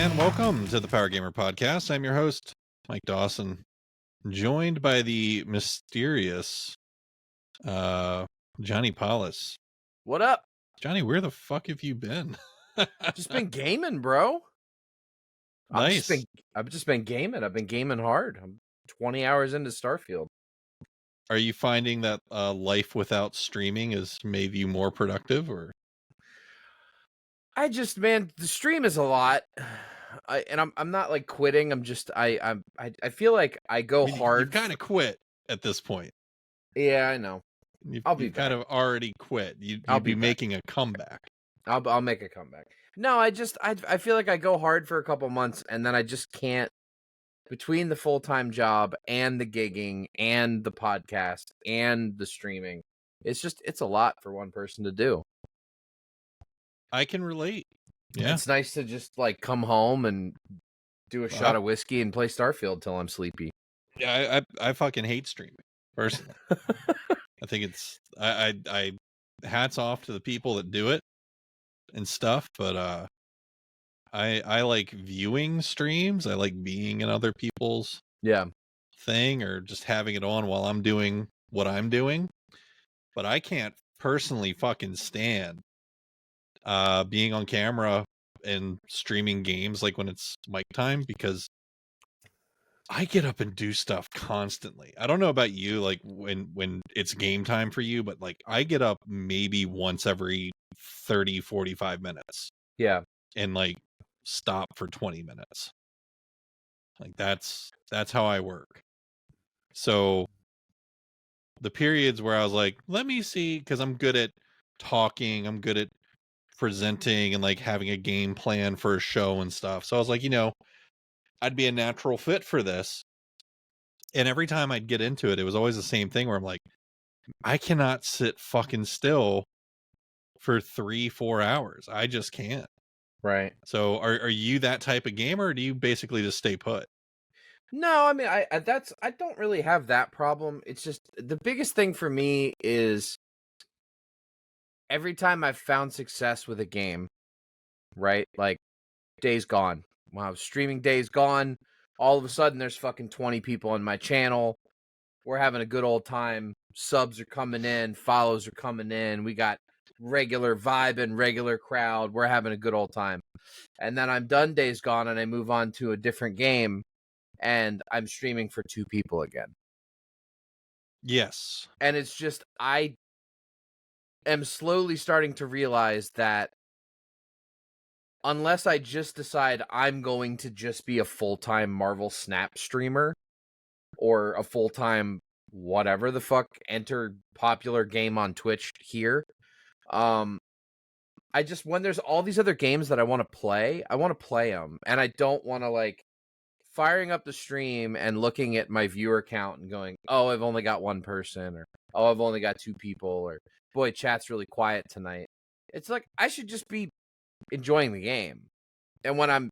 and welcome to the Power Gamer Podcast. I'm your host, Mike Dawson, joined by the mysterious Johnny Paulus. What up? Johnny, where the fuck have you been? Just been gaming, bro. Nice. I've just been gaming. I've been gaming hard. I'm 20 hours into Starfield. Are you finding that life without streaming has made you more productive, or? The stream is a lot. I'm not like quitting. I feel like I go hard. You've kind of quit at this point. Yeah, I know. You've kind of already quit. You'd be making a comeback. I'll make a comeback. No, I feel like I go hard for a couple months and then I just can't. Between the full-time job and the gigging and the podcast and the streaming, it's a lot for one person to do. I can relate. Yeah. It's nice to just like come home and do a shot of whiskey and play Starfield till I'm sleepy. Yeah, I fucking hate streaming personally. I think it's I hats off to the people that do it and stuff, but I like viewing streams. I like being in other people's thing or just having it on while I'm doing what I'm doing. But I can't personally fucking stand being on camera and streaming games like when it's mic time, because I get up and do stuff constantly. I don't know about you, like when it's game time for you, but like I get up maybe once every 30, 45 minutes. Yeah. And like stop for 20 minutes. Like that's how I work. So the periods where I was like, let me see, because I'm good at talking, I'm good at presenting and like having a game plan for a show and stuff. So I was like, I'd be a natural fit for this. And every time I'd get into it, it was always the same thing where I'm like, I cannot sit fucking still for 3-4 hours. I just can't. Right. So are you that type of gamer, or do you basically just stay put? No, I mean, I don't really have that problem. It's just the biggest thing for me is every time I've found success with a game, right? Like Days Gone. When I was streaming Days Gone, all of a sudden there's fucking 20 people on my channel. We're having a good old time. Subs are coming in, follows are coming in. We got regular vibe and regular crowd. We're having a good old time. And then I'm done Days Gone and I move on to a different game and I'm streaming for 2 people again. Yes. And it's just, I am slowly starting to realize that unless I just decide I'm going to just be a full-time Marvel Snap streamer or a full-time whatever the fuck, enter popular game on Twitch here, I just, when there's all these other games that I want to play them. And I don't want to like firing up the stream and looking at my viewer count and going, oh, I've only got 1 person, or oh, I've only got 2 people, or boy, chat's really quiet tonight. It's like, I should just be enjoying the game. And when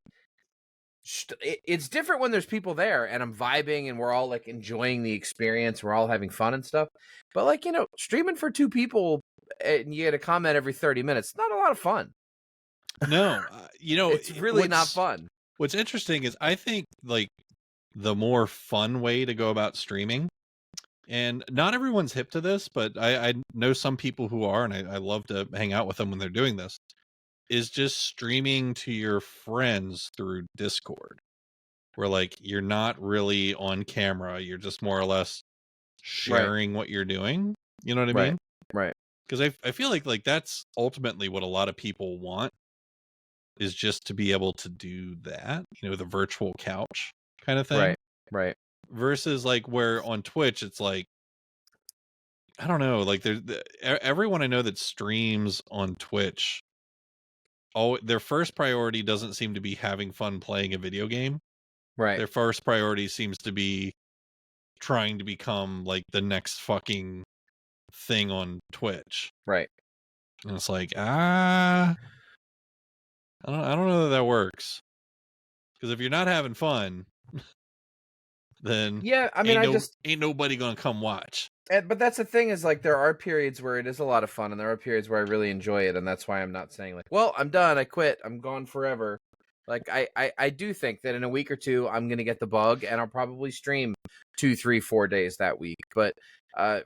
it's different when there's people there and I'm vibing and we're all like enjoying the experience, we're all having fun and stuff. But like, streaming for 2 people and you get a comment every 30 minutes, not a lot of fun. No, it's really not fun. What's interesting is I think like the more fun way to go about streaming, and not everyone's hip to this, but I know some people who are, and I love to hang out with them when they're doing this, is just streaming to your friends through Discord, where like you're not really on camera, you're just more or less sharing what you're doing. You know what I mean? Right. Because I feel like that's ultimately what a lot of people want, is just to be able to do that, the virtual couch kind of thing. Right. Versus like where on Twitch, it's like, I don't know, like everyone I know that streams on Twitch, their first priority doesn't seem to be having fun playing a video game. Right. Their first priority seems to be trying to become like the next fucking thing on Twitch. Right. And it's like, I don't know that works. Because if you're not having fun, then yeah, I mean, ain't nobody gonna come watch. But that's the thing, is like there are periods where it is a lot of fun, and there are periods where I really enjoy it, and that's why I'm not saying like, well, I'm done, I quit, I'm gone forever. Like I do think that in a week or two I'm gonna get the bug, and I'll probably stream 2, 3, 4 days that week. But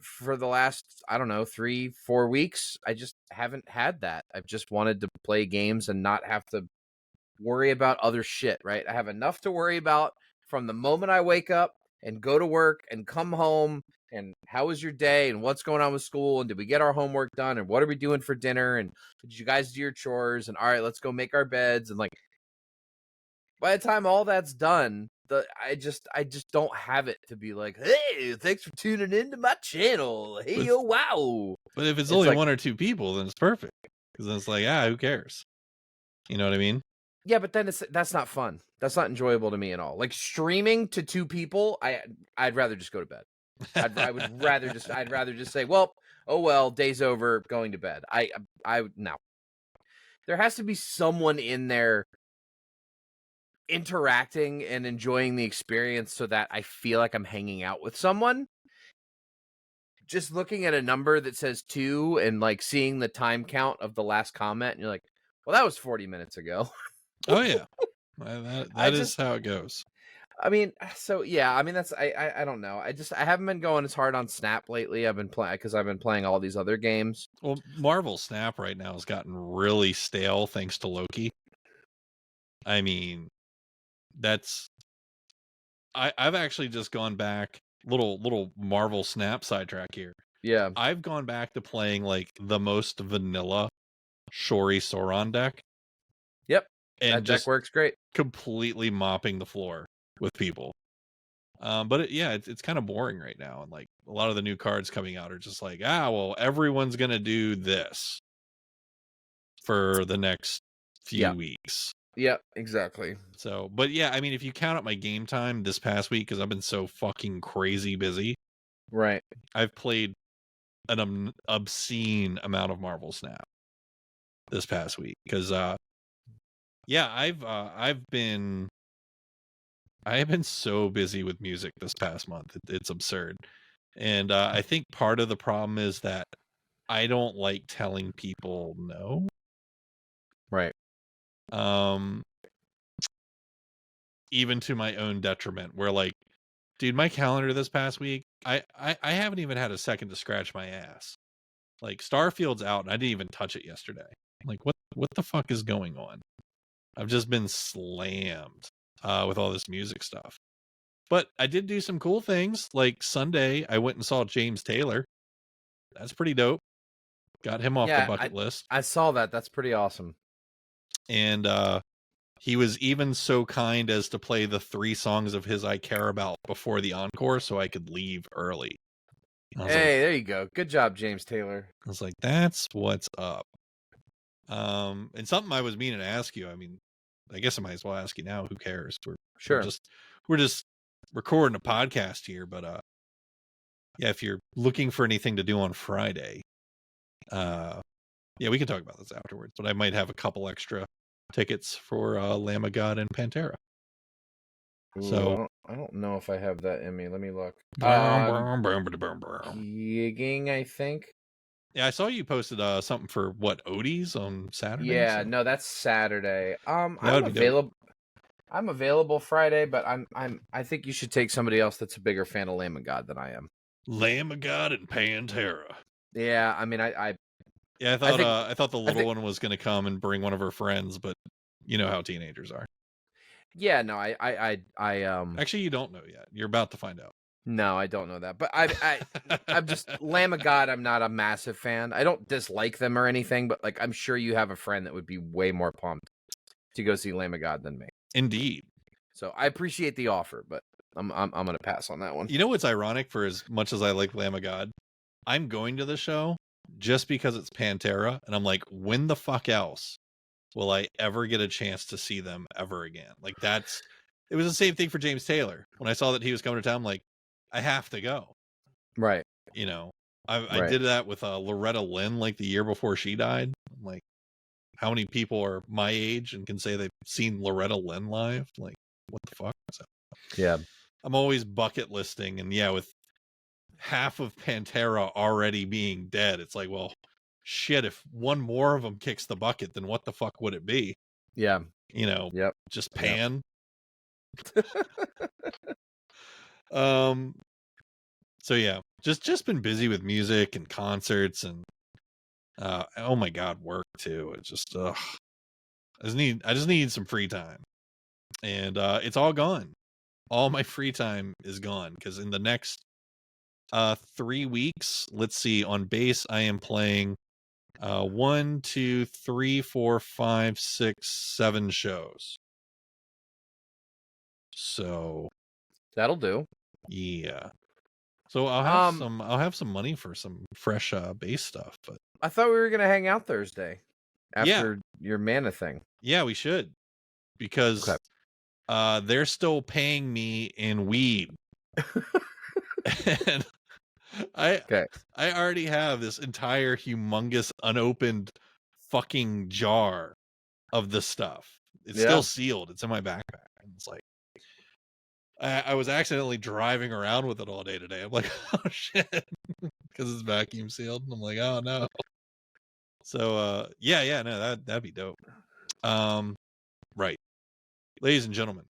for the last, I don't know, 3, 4 weeks, I just haven't had that. I've just wanted to play games and not have to worry about other shit, right? I have enough to worry about from the moment I wake up and go to work and come home, and how was your day and what's going on with school, and did we get our homework done, and what are we doing for dinner, and did you guys do your chores, and all right, let's go make our beds, and like by the time all that's done, I just don't have it to be like, hey, thanks for tuning into my channel. Hey, yo, wow. But if it's It's only like, 1 or 2 people, then it's perfect. Because then it's like, who cares? You know what I mean? yeah, but then that's not fun. That's not enjoyable to me at all. Like streaming to 2 people, I'd rather just go to bed. I'd rather just say, well, oh well, day's over, going to bed. No. There has to be someone in there interacting and enjoying the experience so that I feel like I'm hanging out with someone. Just looking at a number that says 2 and like seeing the time count of the last comment, and you're like, well, that was 40 minutes ago. Oh yeah. That is how it goes. I mean, so yeah, I mean that's I don't know. I haven't been going as hard on Snap lately. I've been playing because I've been playing all these other games. Well, Marvel Snap right now has gotten really stale thanks to Loki. I mean, I've actually just gone back, little Marvel Snap sidetrack here. Yeah. I've gone back to playing like the most vanilla Shori Sauron deck. Yep. And that just deck works great. completely mopping the floor with people. But it's kind of boring right now. And like a lot of the new cards coming out are just like, well, everyone's going to do this for the next few weeks. Yeah, exactly. So, but yeah, I mean, if you count up my game time this past week, because I've been so fucking crazy busy, right? I've played an obscene amount of Marvel Snap this past week. Because, I've been so busy with music this past month. It's absurd. And I think part of the problem is that I don't like telling people no. Right. Even to my own detriment, where like, dude, my calendar this past week, I haven't even had a second to scratch my ass. Like Starfield's out and I didn't even touch it yesterday. Like what the fuck is going on? I've just been slammed with all this music stuff. But I did do some cool things. Like Sunday, I went and saw James Taylor. That's pretty dope. Got him off the bucket list. I saw that. That's pretty awesome. And he was even so kind as to play the 3 songs of his I Care About before the encore so I could leave early. Hey, there you go. Good job, James Taylor. I was like, that's what's up. And something I was meaning to ask you. I mean, I guess I might as well ask you now. Who cares? We're just recording a podcast here, but yeah, if you're looking for anything to do on Friday, yeah, we can talk about this afterwards. But I might have a couple extra tickets for Lamb of God and Pantera. Ooh, So I don't know if I have that in me. Let me look. Gigging, I think. Yeah, I saw you posted something for Odie's on Saturday. Yeah, no, that's Saturday. I'm available. I'm available Friday, but I think you should take somebody else that's a bigger fan of Lamb of God than I am. Lamb of God and Pantera. Yeah, I mean, I thought the little one was going to come and bring one of her friends, but you know how teenagers are. Yeah, no, I actually, you don't know yet. You're about to find out. No, I don't know that, but I'm just Lamb of God. I'm not a massive fan. I don't dislike them or anything, but like I'm sure you have a friend that would be way more pumped to go see Lamb of God than me. Indeed. So I appreciate the offer, but I'm gonna pass on that one. You know what's ironic? For as much as I like Lamb of God, I'm going to the show just because it's Pantera, and I'm like, when the fuck else will I ever get a chance to see them ever again? Like it was the same thing for James Taylor. When I saw that he was coming to town, I'm like, I have to go. Right. You know, I did that with Loretta Lynn like the year before she died. I'm like, how many people are my age and can say they've seen Loretta Lynn live? Like, what the fuck? So, yeah. I'm always bucket listing, and yeah, with half of Pantera already being dead, it's like, well, shit, if one more of them kicks the bucket, then what the fuck would it be? Yeah. Yep. just pan. So yeah, just been busy with music and concerts and oh my god, work too. It's just I just need some free time. And it's all gone. All my free time is gone because in the next 3 weeks, let's see, on base I am playing 1, 2, 3, 4, 5, 6, 7 shows. So That'll do. yeah. So I'll have some money for some fresh bass stuff, but I thought we were gonna hang out Thursday yeah, after your mana thing. yeah, we should because Okay. they're still paying me in weed. And Okay. I already have this entire humongous unopened fucking jar of the stuff. It's still sealed. It's in my backpack. And it's like I was accidentally driving around with it all day today. I'm like, oh shit, because it's vacuum sealed. And I'm like, oh no. So yeah, no, that'd be dope. Right, ladies and gentlemen,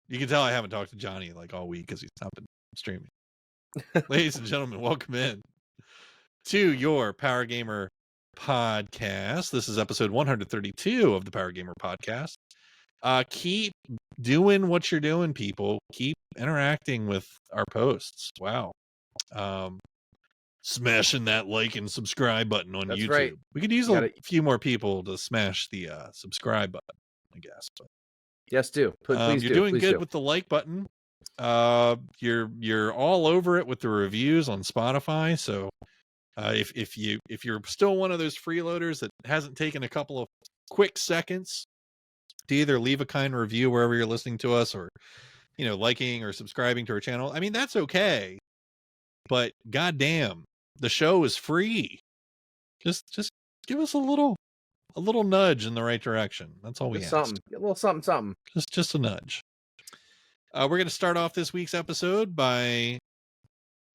you can tell I haven't talked to Johnny like all week because he's not been streaming. Ladies and gentlemen, welcome in to your Power Gamer podcast. This is episode 132 of the Power Gamer podcast. Keep doing what you're doing, people. Keep interacting with our posts. Wow. Smashing that like and subscribe button on YouTube. Right. We could use a few more people to smash the subscribe button, I guess. But yes, do. Please you're do. doing Please good do. with the like button. You're all over it with the reviews on Spotify. So if you're still one of those freeloaders that hasn't taken a couple of quick seconds to either leave a kind review wherever you're listening to us, or liking or subscribing to our channel, I mean, that's okay. But goddamn, the show is free. Just give us a little nudge in the right direction. That's all we ask. A little something. Just a nudge. We're going to start off this week's episode by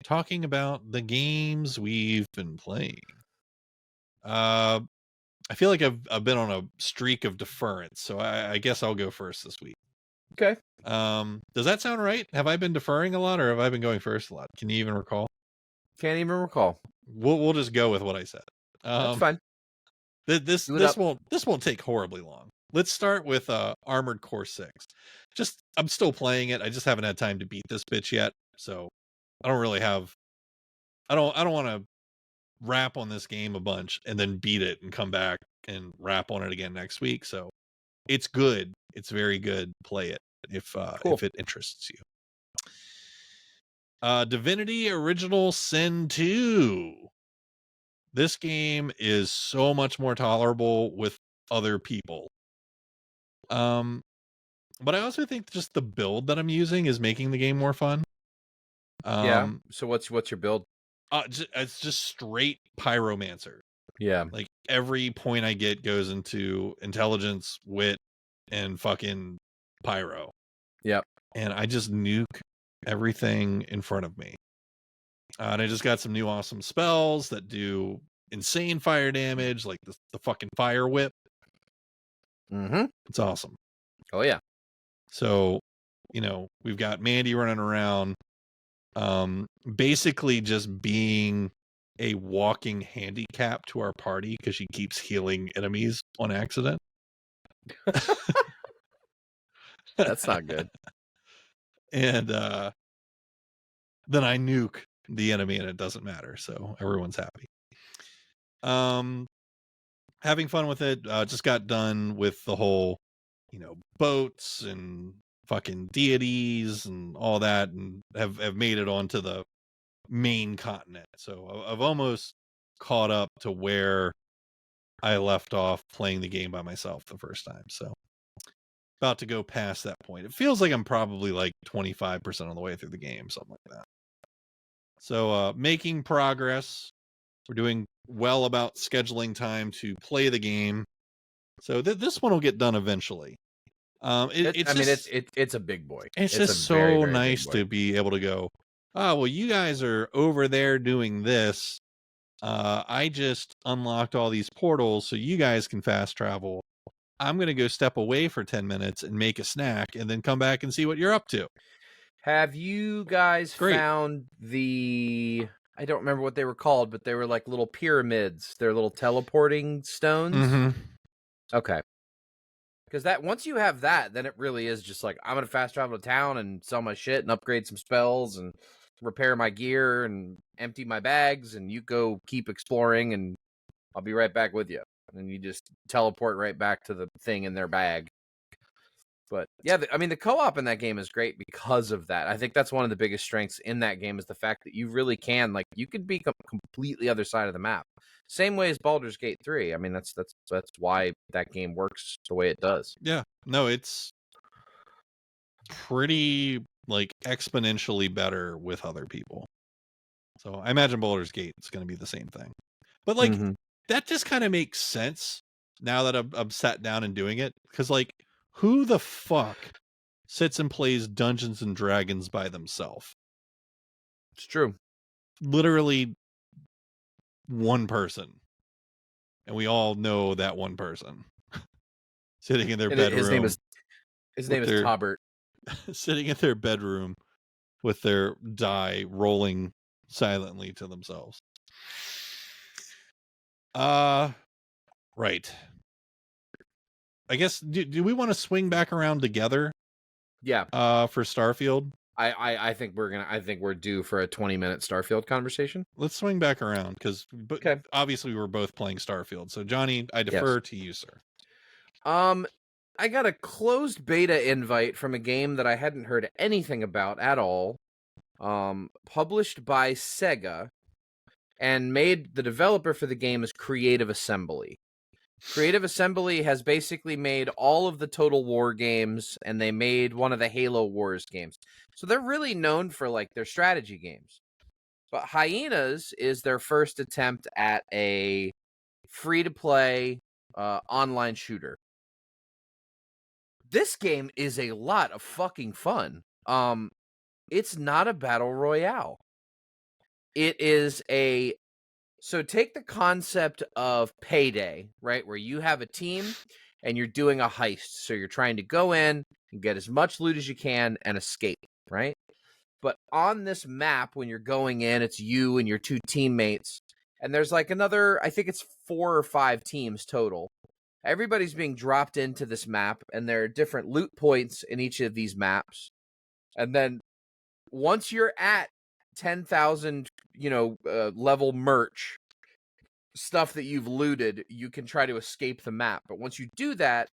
talking about the games we've been playing. I feel like I've been on a streak of deference, so I guess I'll go first this week. Okay. Does that sound right? Have I been deferring a lot, or have I been going first a lot? Can you even recall? Can't even recall. We'll just go with what I said. That's fine. This won't take horribly long. Let's start with Armored Core 6. I'm still playing it. I just haven't had time to beat this bitch yet, so I don't really have. I don't want to rap on this game a bunch and then beat it and come back and rap on it again next week. So it's good. It's very good. Play it if it interests you. Divinity Original Sin 2. This game is so much more tolerable with other people. But I also think just the build that I'm using is making the game more fun. Yeah. So what's your build? It's just straight pyromancer. Yeah. Like every point I get goes into intelligence, wit, and fucking pyro. Yep. And I just nuke everything in front of me. And I just got some new awesome spells that do insane fire damage, like the fucking fire whip. Mm-hmm. It's awesome. Oh yeah. So, we've got Mandy running around, basically just being a walking handicap to our party because she keeps healing enemies on accident. That's not good. And then I nuke the enemy and it doesn't matter, so everyone's happy. Having fun with it. Just got done with the whole boats and fucking deities and all that, and have made it onto the main continent. So I've almost caught up to where I left off playing the game by myself the first time. So about to go past that point. It feels like I'm probably like 25% on the way through the game, something like that. So making progress. We're doing well about scheduling time to play the game. So this one will get done eventually. It's a big boy. It's just so very, very nice to be able to go, oh, well, you guys are over there doing this. I just unlocked all these portals so you guys can fast travel. I'm going to go step away for 10 minutes and make a snack and then come back and see what you're up to. Have you guys Great. found I don't remember what they were called, but they were like little pyramids. They're little teleporting stones. Mm-hmm. Okay. Because that once you have that, then it really is just like, I'm going to fast travel to town and sell my shit and upgrade some spells and repair my gear and empty my bags, and you go keep exploring, and I'll be right back with you. And you just teleport right back to the thing in their bag. But yeah, I mean, the co-op in that game is great because of that. I think that's one of the biggest strengths in that game is the fact that you really can, like, you could be completely other side of the map. Same way as Baldur's Gate 3. I mean, that's why that game works the way it does. Yeah. No, it's pretty like exponentially better with other people. So I imagine Baldur's Gate is going to be the same thing. But like that just kind of makes sense now that I'm sat down and doing it, because like who the fuck sits and plays Dungeons and Dragons by themselves? It's true. Literally one person, and we all know that one person sitting in their bedroom. His name is Tobert. Sitting in their bedroom with their die rolling silently to themselves. Right. I guess do we want to swing back around together? Yeah. For Starfield? I think we're due for a 20-minute Starfield conversation. Let's swing back around because okay. Obviously we're both playing Starfield. So Johnny, I defer to you, sir. I got a closed beta invite from a game that I hadn't heard anything about at all. Published by Sega, and the developer for the game is Creative Assembly. Creative Assembly has basically made all of the Total War games, and they made one of the Halo Wars games. So they're really known for like their strategy games. But Hyenas is their first attempt at a free-to-play online shooter. This game is a lot of fucking fun. It's not a battle royale. It is so take the concept of Payday, right? Where you have a team and you're doing a heist. So you're trying to go in and get as much loot as you can and escape, right? But on this map, when you're going in, it's you and your two teammates. And there's like another, I think it's 4 or 5 teams total. Everybody's being dropped into this map, and there are different loot points in each of these maps. And then once you're at 10,000, level merch, stuff that you've looted, you can try to escape the map. But once you do that,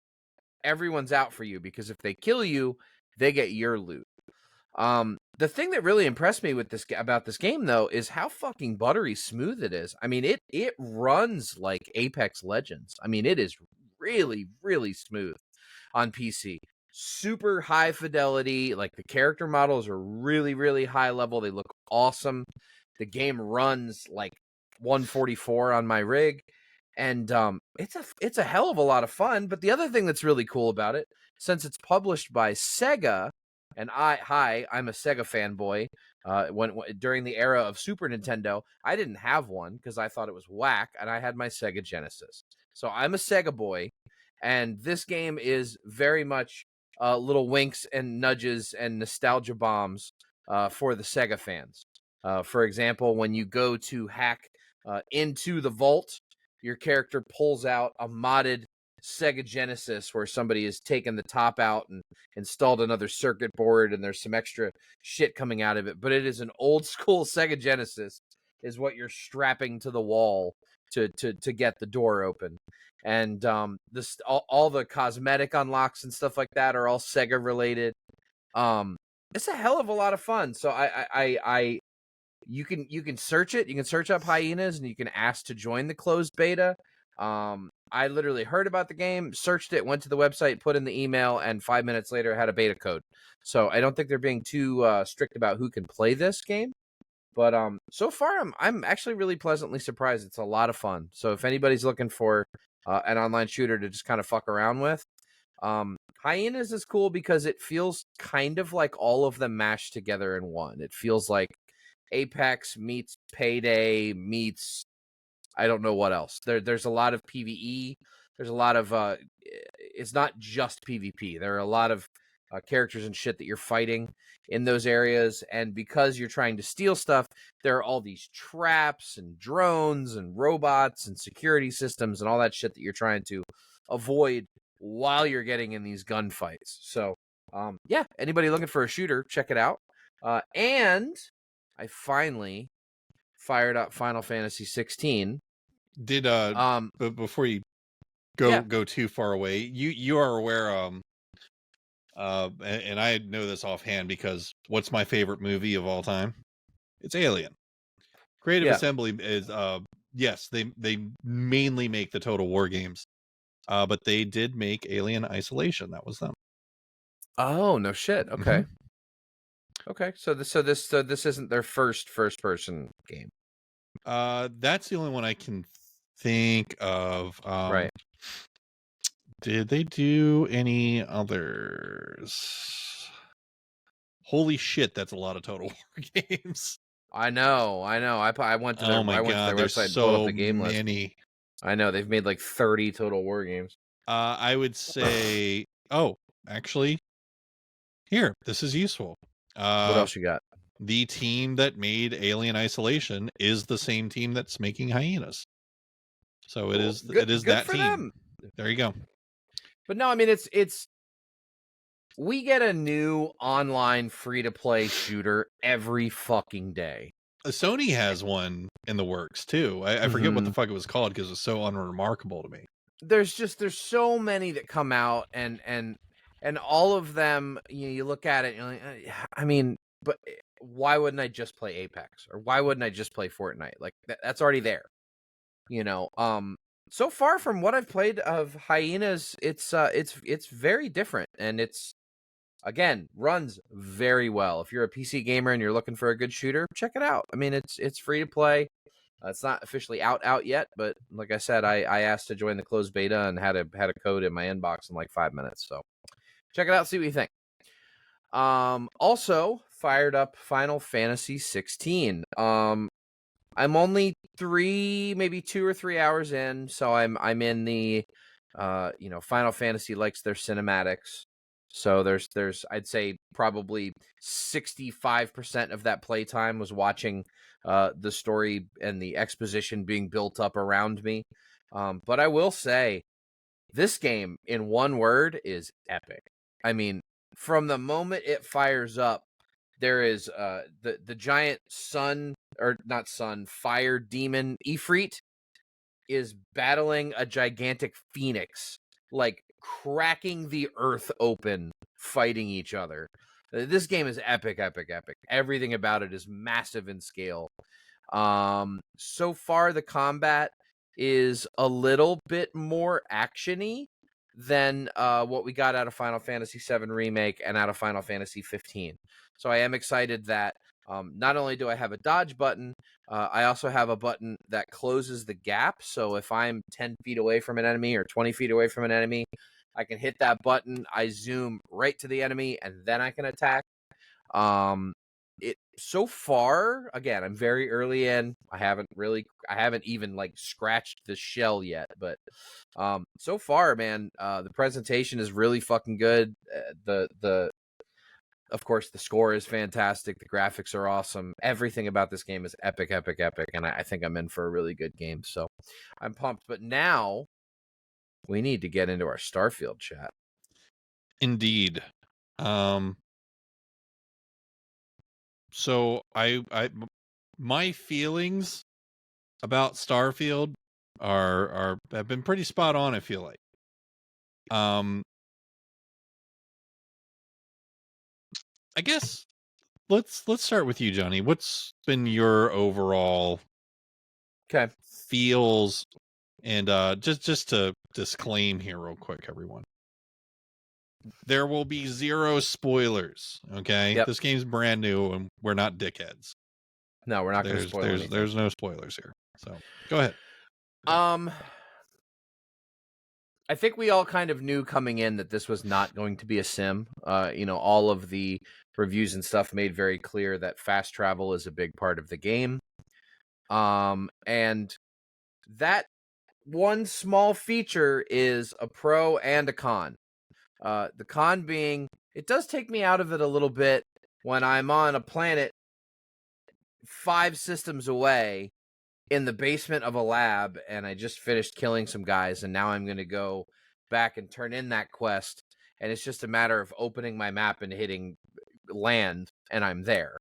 everyone's out for you, because if they kill you, they get your loot. The thing that really impressed me about this game, though, is how fucking buttery smooth it is. I mean, it runs like Apex Legends. I mean, it is really, really smooth on PC. Super high fidelity. Like, the character models are really, really high level. They look awesome. The game runs like 144 on my rig, and it's a hell of a lot of fun. But the other thing that's really cool about it, since it's published by Sega, and I'm a Sega fanboy. When during the era of Super Nintendo, I didn't have one because I thought it was whack, and I had my Sega Genesis. So I'm a Sega boy, and this game is very much little winks and nudges and nostalgia bombs for the Sega fans. For example, when you go to hack into the vault, your character pulls out a modded Sega Genesis where somebody has taken the top out and installed another circuit board, and there's some extra shit coming out of it. But it is an old school Sega Genesis is what you're strapping to the wall to get the door open. And all the cosmetic unlocks and stuff like that are all Sega related. It's a hell of a lot of fun. So you can search it. You can search up Hyenas, and you can ask to join the closed beta. I literally heard about the game, searched it, went to the website, put in the email, and 5 minutes later had a beta code. So I don't think they're being too strict about who can play this game. But so far, I'm actually really pleasantly surprised. It's a lot of fun. So if anybody's looking for an online shooter to just kind of fuck around with, Hyenas is cool because it feels kind of like all of them mashed together in one. It feels like Apex meets Payday meets I don't know what else. There's a lot of PvE. There's a lot of it's not just PvP. There are a lot of characters and shit that you're fighting in those areas, and because you're trying to steal stuff, there are all these traps and drones and robots and security systems and all that shit that you're trying to avoid while you're getting in these gunfights. So yeah, anybody looking for a shooter, check it out. And I finally fired up Final Fantasy 16. Did but before you Yeah. go too far away, you are aware and I know this offhand because what's my favorite movie of all time? It's Alien. Creative Yeah. Assembly is yes, they mainly make the Total War games. But they did make Alien Isolation. That was them. Oh, no shit. Okay. Mm-hmm. Okay. So this isn't their first person game. That's the only one I can think of. Right. Did they do any others? Holy shit, that's a lot of Total War games. I know. I went to their Oh my went to God, their there's website and pulled up so the game list. many. I know they've made like 30 Total War games. I would say, oh, actually, here, this is useful. What else you got? The team that made Alien Isolation is the same team that's making Hyenas. So Cool. it is Good that for team. them. There you go. But no, I mean it's we get a new online free-to-play shooter every fucking day. Sony has one in the works too. I forget what the fuck it was called because it's so unremarkable to me. There's so many that come out and all of them, you look at it and you're like, I mean, but why wouldn't I just play Apex, or why wouldn't I just play Fortnite? Like that's already there, so far from what I've played of Hyenas, it's very different, and it's, again, runs very well. If you're a PC gamer and you're looking for a good shooter, check it out. I mean, it's free to play. It's not officially out yet, but like I said, I asked to join the closed beta and had a code in my inbox in like 5 minutes. So check it out, see what you think. Also fired up Final Fantasy 16. I'm only 3, maybe 2 or 3 hours in, so I'm in the Final Fantasy likes their cinematics. So there's I'd say probably 65% of that playtime was watching the story and the exposition being built up around me. But I will say, this game, in one word, is epic. I mean, from the moment it fires up, there is the giant fire demon Ifrit is battling a gigantic phoenix, like cracking the earth open, fighting each other. This game is epic. Everything about it is massive in scale. So far the combat is a little bit more actiony than what we got out of Final Fantasy VII Remake and out of Final Fantasy 15. So I am excited that not only do I have a dodge button, I also have a button that closes the gap. So if I'm 10 feet away from an enemy or 20 feet away from an enemy, I can hit that button, I zoom right to the enemy, and then I can attack. It so far, again, I'm very early in. I haven't even like scratched the shell yet, but so far, man, the presentation is really fucking good. Of course, the score is fantastic. The graphics are awesome. Everything about this game is epic. And I think I'm in for a really good game. So I'm pumped. But now we need to get into our Starfield chat. Indeed. So my feelings about Starfield have been pretty spot on, I feel like. I guess let's start with you, Johnny. What's been your overall feels? And just to disclaim here real quick, everyone, there will be 0 spoilers. Okay, Yep. This game's brand new, and we're not dickheads. No, we're not going to spoil anything. There's no spoilers here. So go ahead. I think we all kind of knew coming in that this was not going to be a sim. All of the reviews and stuff made very clear that fast travel is a big part of the game. And that one small feature is a pro and a con. The con being, it does take me out of it a little bit when I'm on a planet 5 systems away in the basement of a lab, and I just finished killing some guys, and now I'm going to go back and turn in that quest, and it's just a matter of opening my map and hitting land, and I'm there.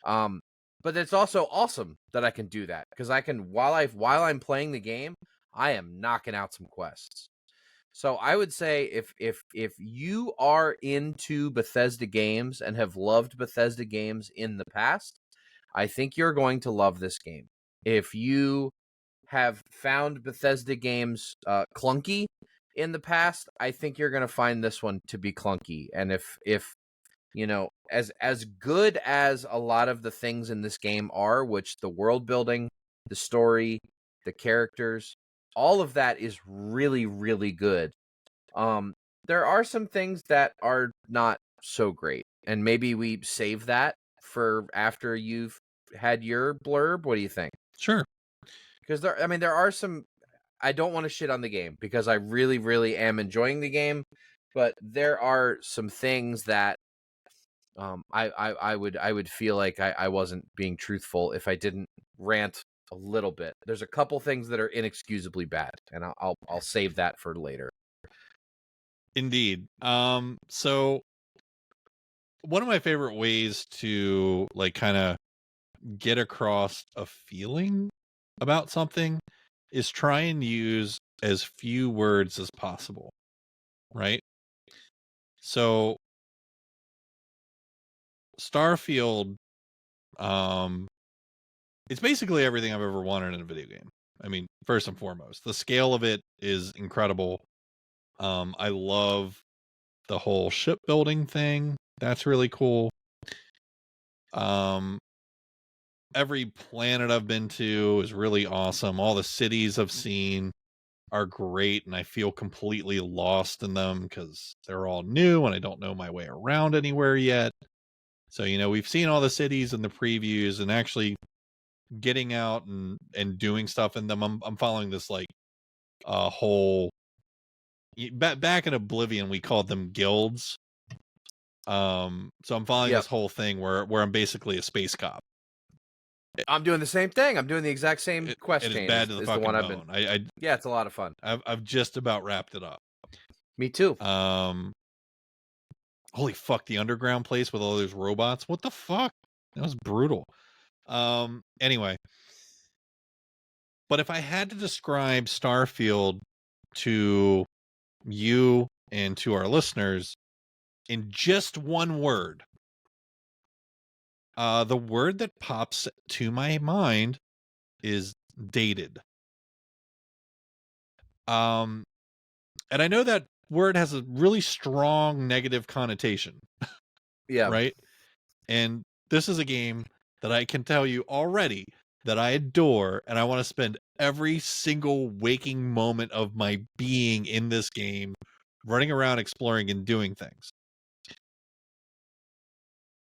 But it's also awesome that I can do that, because I can, while I'm playing the game, I am knocking out some quests. So I would say if you are into Bethesda games and have loved Bethesda games in the past, I think you're going to love this game. If you have found Bethesda games clunky in the past, I think you're going to find this one to be clunky. And if you know, as good as a lot of the things in this game are, which the world building, the story, the characters, all of that is really, really good. There are some things that are not so great, and maybe we save that for after you've had your blurb. What do you think? Sure. Because there are some. I don't want to shit on the game because I really, really am enjoying the game, but there are some things that I would feel like I wasn't being truthful if I didn't rant a little bit. There's a couple things that are inexcusably bad, and I'll save that for later. Indeed. So one of my favorite ways to like kind of get across a feeling about something is try and use as few words as possible, right? So Starfield, it's basically everything I've ever wanted in a video game. I mean, first and foremost, the scale of it is incredible. I love the whole shipbuilding thing. That's really cool. Every planet I've been to is really awesome. All the cities I've seen are great, and I feel completely lost in them because they're all new and I don't know my way around anywhere yet. So, we've seen all the cities in the previews, and actually getting out and doing stuff in them. I'm following this like whole back in Oblivion, we called them guilds. So I'm following this whole thing where I'm basically a space cop. I'm doing the same thing. I'm doing the exact same quest chain. It is bad to the fucking one bone. Yeah, it's a lot of fun. I've just about wrapped it up. Me too. Holy fuck, the underground place with all those robots. What the fuck? That was brutal. Anyway. But if I had to describe Starfield to you and to our listeners in just one word, the word that pops to my mind is dated. And I know that word has a really strong negative connotation. Yeah. Right? And this is a game that I can tell you already that I adore, and I want to spend every single waking moment of my being in this game running around exploring and doing things.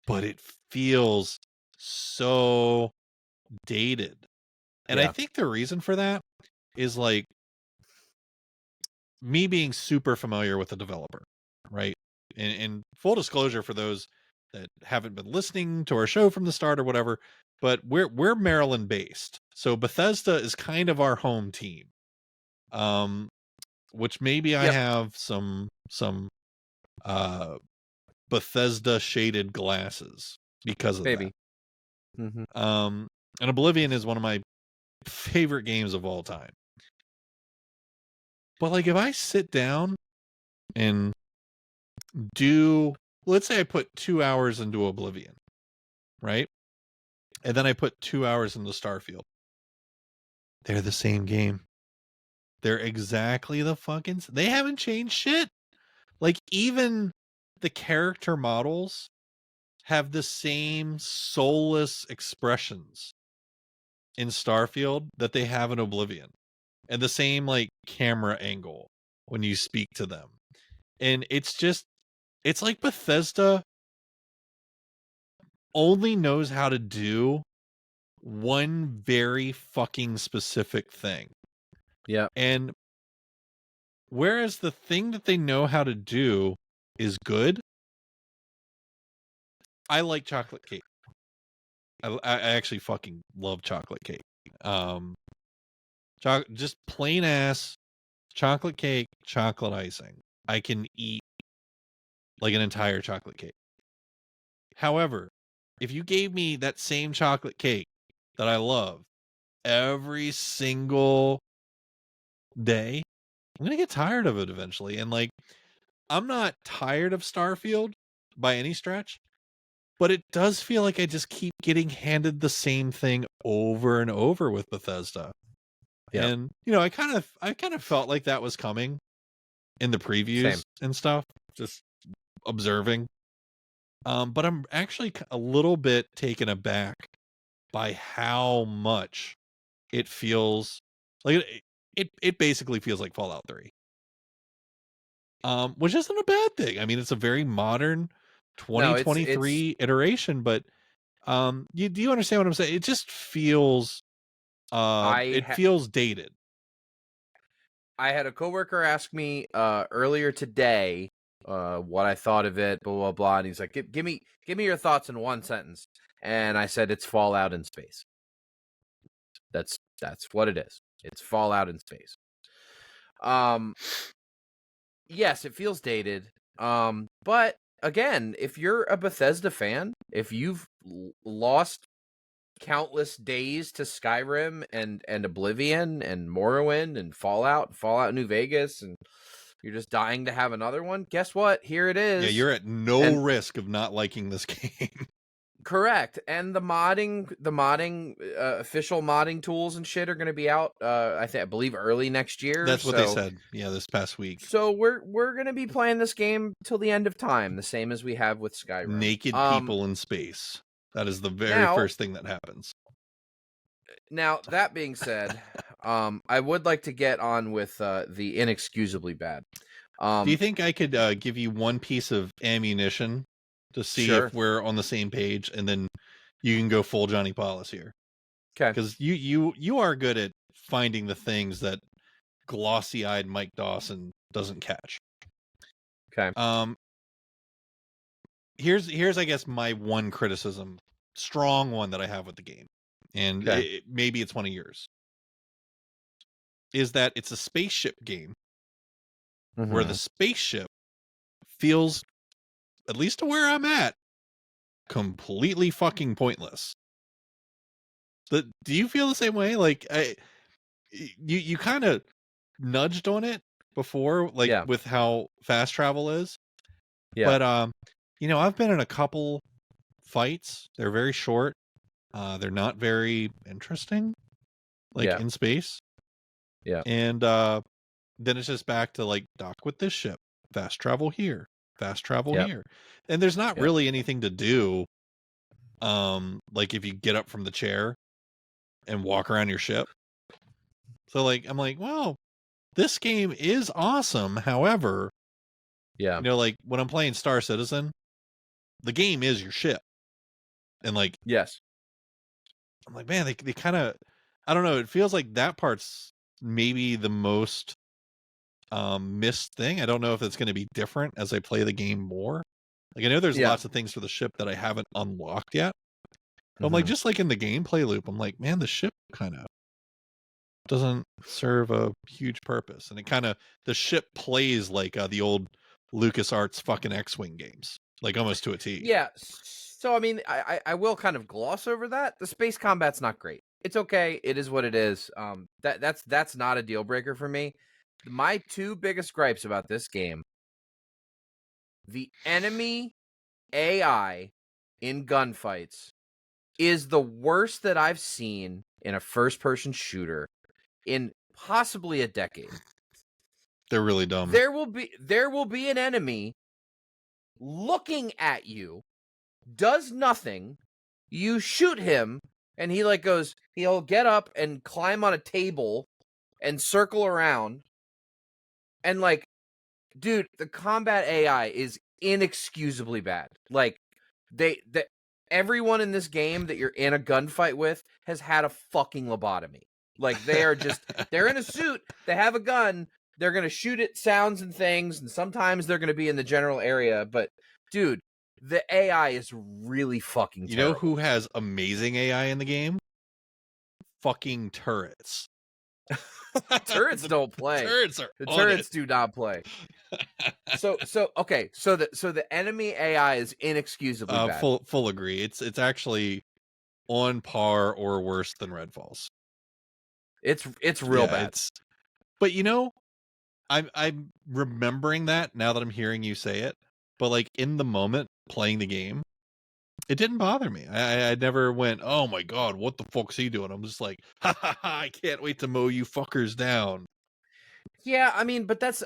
But it feels so dated. And I think the reason for that is like me being super familiar with the developer, right? And full disclosure for those that haven't been listening to our show from the start or whatever, but we're Maryland based. So Bethesda is kind of our home team. Which maybe I have some Bethesda shaded glasses because of that. Mm-hmm. And Oblivion is one of my favorite games of all time. But like if I sit down and let's say I put 2 hours into Oblivion, right? And then I put 2 hours into Starfield. They're the same game. They're exactly the fucking... They haven't changed shit. Like, even the character models have the same soulless expressions in Starfield that they have in Oblivion. And the same, like, camera angle when you speak to them. And it's like Bethesda only knows how to do one very fucking specific thing. Yeah. And whereas the thing that they know how to do is good, I like chocolate cake. I actually fucking love chocolate cake. Um, just plain ass chocolate cake, chocolate icing. I can eat like an entire chocolate cake. However, if you gave me that same chocolate cake that I love every single day, I'm gonna get tired of it eventually. And like, I'm not tired of Starfield by any stretch, but it does feel like I just keep getting handed the same thing over and over with Bethesda. Yeah. And you know, I kind of felt like that was coming in the Same. previews and stuff, just observing. But I'm actually a little bit taken aback by how much it feels like it basically feels like Fallout 3. Which isn't a bad thing. I mean, it's a very modern No, it's 2023 iteration, but do you understand what I'm saying? It just feels I it feels dated. I had a coworker ask me earlier today what I thought of it, blah blah blah, and he's like, give me your thoughts in one sentence," and I said, "It's Fallout in space." That's what it is. It's Fallout in space. Yes, it feels dated. But again, if you're a Bethesda fan, if you've lost countless days to Skyrim and Oblivion and Morrowind and Fallout New Vegas, and you're just dying to have another one, guess what? Here it Yeah, is. you're at no And risk of not liking this game. correct. And the modding, official modding tools and shit are going to be out. I believe early next year. That's what they So said. Yeah, this past week. we're going to be playing this game till the end of time, the same as we have with Skyrim. Naked people in space. That is the very Now, first thing that happens. Now, that being said, I would like to get on with the inexcusably bad. Do you think I could give you one piece of ammunition to see Sure. if we're on the same page, and then you can go full Johnny Paulus here? Okay. Because you are good at finding the things that glossy-eyed Mike Dawson doesn't catch. Okay. Here's I guess my one criticism, strong one that I have with the game, and Okay. maybe it's one of yours, is that it's a spaceship game where the spaceship feels, at least to where I'm at, completely fucking pointless. Do you feel the same way? Like you kind of nudged on it before, like Yeah. with how fast travel is. Yeah. But you know, I've been in a couple fights. They're very short. They're not very interesting, like in space. Yeah. And then it's just back to like dock with this ship, fast travel here, fast travel here. And there's not really anything to do. Like if you get up from the chair and walk around your ship. So like I'm like, well, this game is awesome. However, you know, like when I'm playing Star Citizen, the game is your ship. And like, yes. I'm like, man, they kind of, I don't know. It feels like that part's maybe the most missed thing. I don't know if it's going to be different as I play the game more. Like I know there's lots of things for the ship that I haven't unlocked yet. But I'm like, just like in the gameplay loop, I'm like, man, the ship kind of doesn't serve a huge purpose. And it kind of, the ship plays like the old LucasArts fucking X-Wing games, like almost to a T. Yeah. So, I mean, I will kind of gloss over that. The space combat's not great. It's okay. It is what it is. That's not a deal breaker for me. My two biggest gripes about this game: the enemy AI in gunfights is the worst that I've seen in a first-person shooter in possibly a decade. They're really dumb. There will be an enemy looking at you, does nothing, you shoot him, and he like goes, he'll get up and climb on a table and circle around. And like, dude, the combat AI is inexcusably bad. Like, everyone in this game that you're in a gunfight with has had a fucking lobotomy. Like they're in a suit, they have a gun, they're going to shoot at sounds and things, and sometimes they're going to be in the general area, but dude, the AI is really fucking You know terrible. who has amazing AI in the game? Fucking turrets. Turrets don't play. Turrets are The on turrets it. do not play. So the enemy AI is inexcusably bad. Full agree. It's actually on par or worse than Redfall's. It's real bad. But you know, I'm remembering that now that I'm hearing you say it. But like in the moment playing the game, it didn't bother me. I never went, oh my god, what the fuck's he doing? I'm just like, ha ha ha, I can't wait to mow you fuckers down. Yeah, I mean, but that's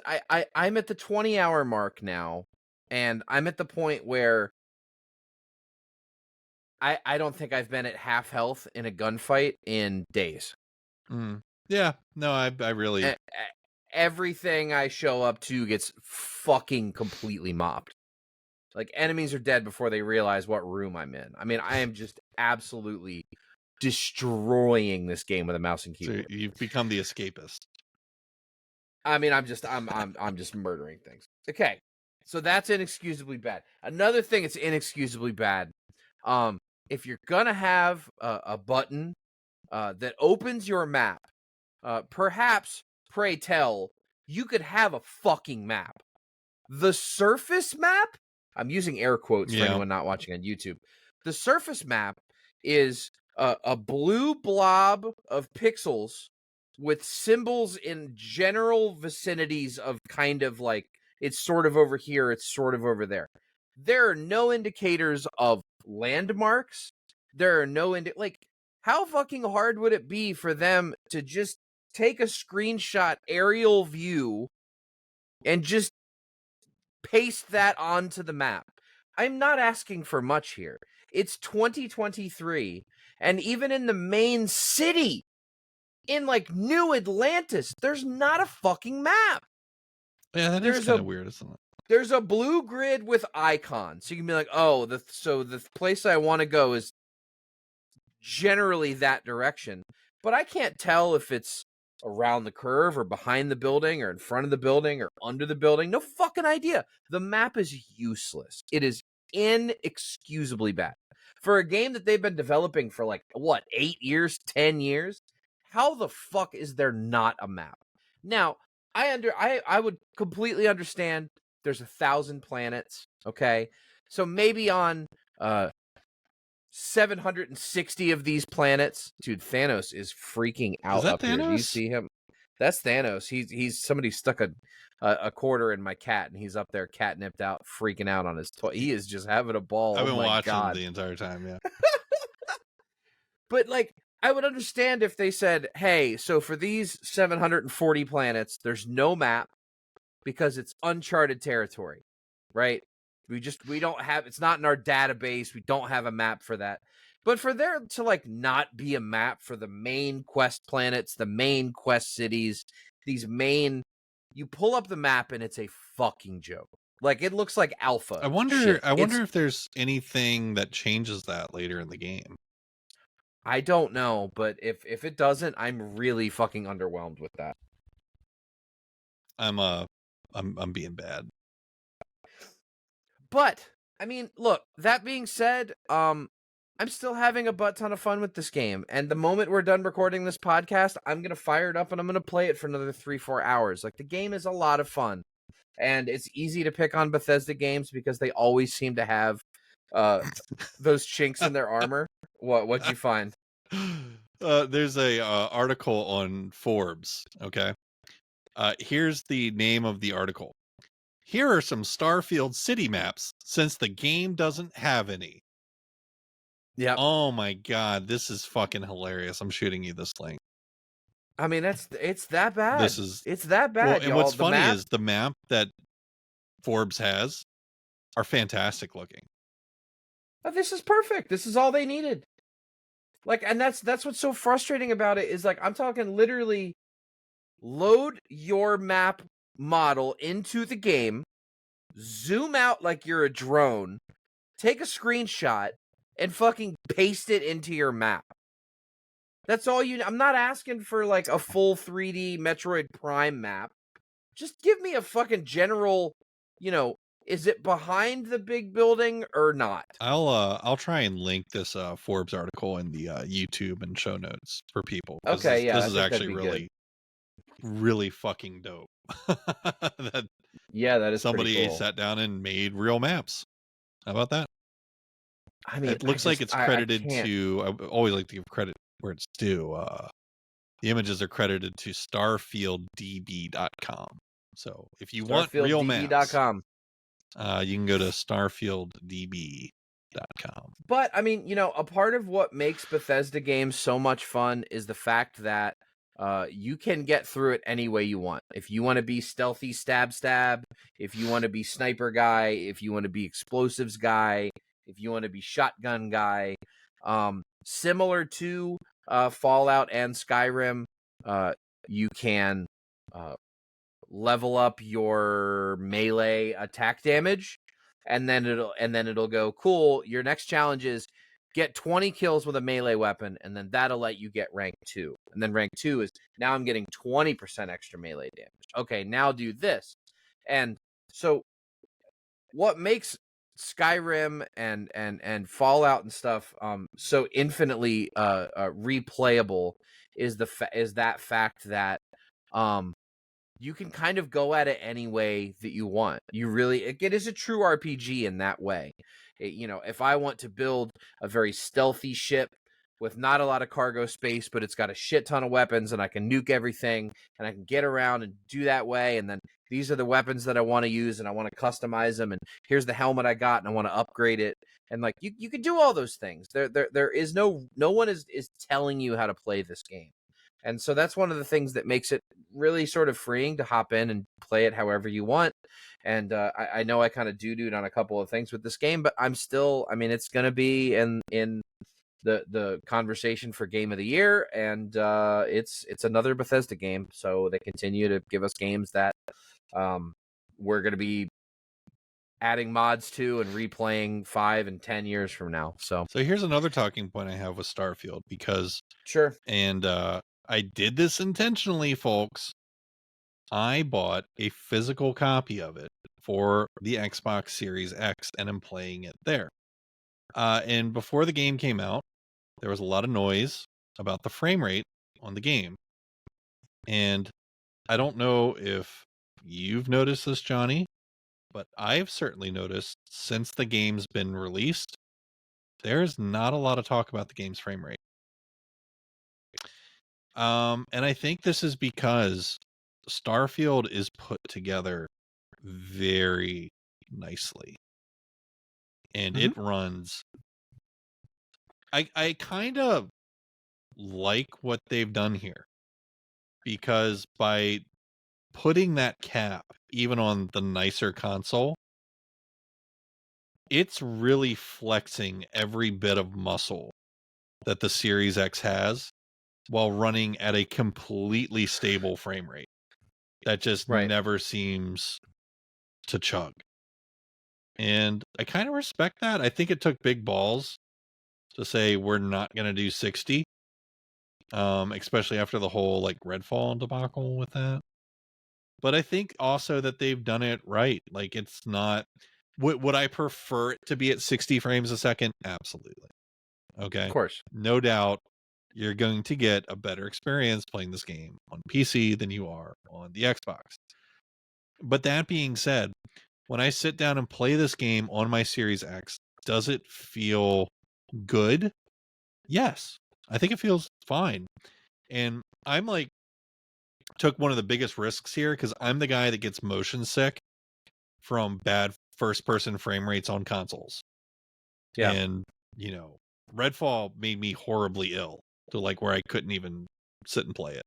I'm at the 20-hour mark now, and I'm at the point where I don't think I've been at half health in a gunfight in days. Yeah, no, I really everything I show up to gets fucking completely mopped. Like enemies are dead before they realize what room I'm in. I mean, I am just absolutely destroying this game with a mouse and keyboard. So you've become the escapist. I mean, I'm just murdering things. Okay, so that's inexcusably bad. Another thing that's inexcusably bad. If you're gonna have a button that opens your map, perhaps, pray tell, you could have a fucking map. The surface map, I'm using air quotes for anyone not watching on YouTube. The surface map is a blue blob of pixels with symbols in general vicinities of kind of like, it's sort of over here, it's sort of over there. There are no indicators of landmarks. There are no like, how fucking hard would it be for them to just take a screenshot aerial view and just paste that onto the map? I'm not asking for much here. It's 2023, and even in the main city, in like New Atlantis, there's not a fucking map. Yeah, that is kind of weird, isn't it? There's a blue grid with icons. So you can be like, oh, the place I want to go is generally that direction. But I can't tell if it's around the curve or behind the building or in front of the building or under the building. No fucking idea. The map is useless. It is inexcusably bad. For a game that they've been developing for like, what, 8 years, 10 years? How the fuck is there not a map? Now, I would completely understand there's 1,000 planets, okay? So maybe on 760 of these planets, dude, Thanos is freaking out. Is that up Thanos? Here. Do you see him? That's Thanos. He's somebody stuck a quarter in my cat, and he's up there catnipped out, freaking out on his toy. He is just having a ball. I've been watching God. the entire time, yeah. But like, I would understand if they said, hey, so for these 740 planets, there's no map because it's uncharted territory, right? We don't have, it's not in our database. We don't have a map for that. But for there to like not be a map for the main quest planets, the main quest cities, these main, you pull up the map and it's a fucking joke. Like it looks like alpha. I wonder if there's anything that changes that later in the game. I don't know, but if it doesn't, I'm really fucking underwhelmed with that. I'm being bad. But I mean, look, that being said, I'm still having a butt ton of fun with this game. And the moment we're done recording this podcast, I'm going to fire it up and I'm going to play it for another 3-4 hours. Like the game is a lot of fun. And it's easy to pick on Bethesda games because they always seem to have those chinks in their armor. What'd you find? There's a article on Forbes, okay? Here's the name of the article. Here are some Starfield city maps since the game doesn't have any. Yeah. Oh my god, this is fucking hilarious. I'm shooting you this link. I mean, it's that bad. It's that bad. Well, and y'all. what's funny is the map that Forbes has are fantastic looking. This is perfect. This is all they needed. Like, and that's what's so frustrating about it is like, I'm talking literally load your map model into the game, zoom out like you're a drone, take a screenshot, and fucking paste it into your map. That's all you. I'm not asking for like a full 3D Metroid Prime map. Just give me a fucking general, is it behind the big building or not? I'll try and link this Forbes article in the YouTube and show notes for people, because Okay, yeah, this I is think that'd actually be good. really fucking dope. That Yeah, that is pretty somebody cool. sat down and made real maps. How about that? I mean, It looks like it's I credited can't. to. I always like to give credit where it's due. The images are credited to StarfieldDB.com. So if you want real maps, StarfieldDB.com. you can go to StarfieldDB.com. But I mean, a part of what makes Bethesda games so much fun is the fact that you can get through it any way you want. If you want to be stealthy stab, if you want to be sniper guy, if you want to be explosives guy, if you want to be shotgun guy, similar to Fallout and Skyrim, you can level up your melee attack damage, and then it'll go, cool, your next challenge is get 20 kills with a melee weapon, and then that'll let you get rank 2. And then rank 2 is, now I'm getting 20% extra melee damage. Okay, now do this. And so what makes Skyrim and Fallout and stuff so infinitely replayable is that fact that you can kind of go at it any way that you want. It is a true RPG in that way. If I want to build a very stealthy ship with not a lot of cargo space, but it's got a shit ton of weapons and I can nuke everything and I can get around and do that way. And then these are the weapons that I want to use and I want to customize them. And here's the helmet I got and I want to upgrade it. And like, you can do all those things. There is no one is telling you how to play this game. And so that's one of the things that makes it really sort of freeing to hop in and play it however you want. And I know I kind of doo-dooed on a couple of things with this game, but it's going to be in the conversation for Game of the Year, and it's another Bethesda game. So they continue to give us games that we're going to be adding mods to and replaying 5 and 10 years from now. So here's another talking point I have with Starfield, because sure. And I did this intentionally, folks. I bought a physical copy of it for the Xbox Series X and am playing it there. And before the game came out, there was a lot of noise about the frame rate on the game. And I don't know if you've noticed this, Johnny, but I've certainly noticed since the game's been released, there's not a lot of talk about the game's frame rate. And I think this is because Starfield is put together very nicely. And it runs. I kind of like what they've done here, because by putting that cap even on the nicer console, it's really flexing every bit of muscle that the Series X has while running at a completely stable frame rate that just never seems to chug. And I kind of respect that. I think it took big balls to say we're not going to do 60, especially after the whole like Redfall debacle with that. But I think also that they've done it right. Like, it's not. Would I prefer it to be at 60 frames a second? Absolutely. Okay. Of course. No doubt you're going to get a better experience playing this game on PC than you are on the Xbox. But that being said, when I sit down and play this game on my Series X, does it feel good? Yes. I think it feels fine. And I'm like, took one of the biggest risks here because I'm the guy that gets motion sick from bad first person frame rates on consoles. Yeah. And, Redfall made me horribly ill to like where I couldn't even sit and play it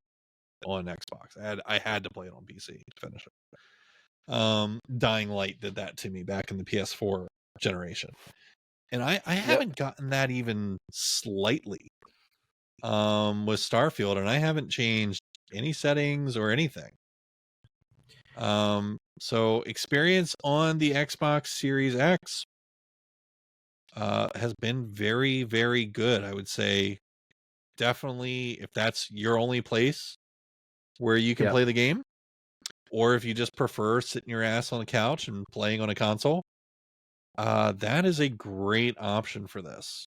on Xbox. I had to play it on PC to finish it. Dying Light did that to me back in the PS4 generation. And I haven't gotten that even slightly with Starfield, and I haven't changed any settings or anything. So experience on the Xbox Series X has been very, very good. I would say definitely, if that's your only place where you can Yep. play the game, or if you just prefer sitting your ass on the couch and playing on a console, that is a great option for this.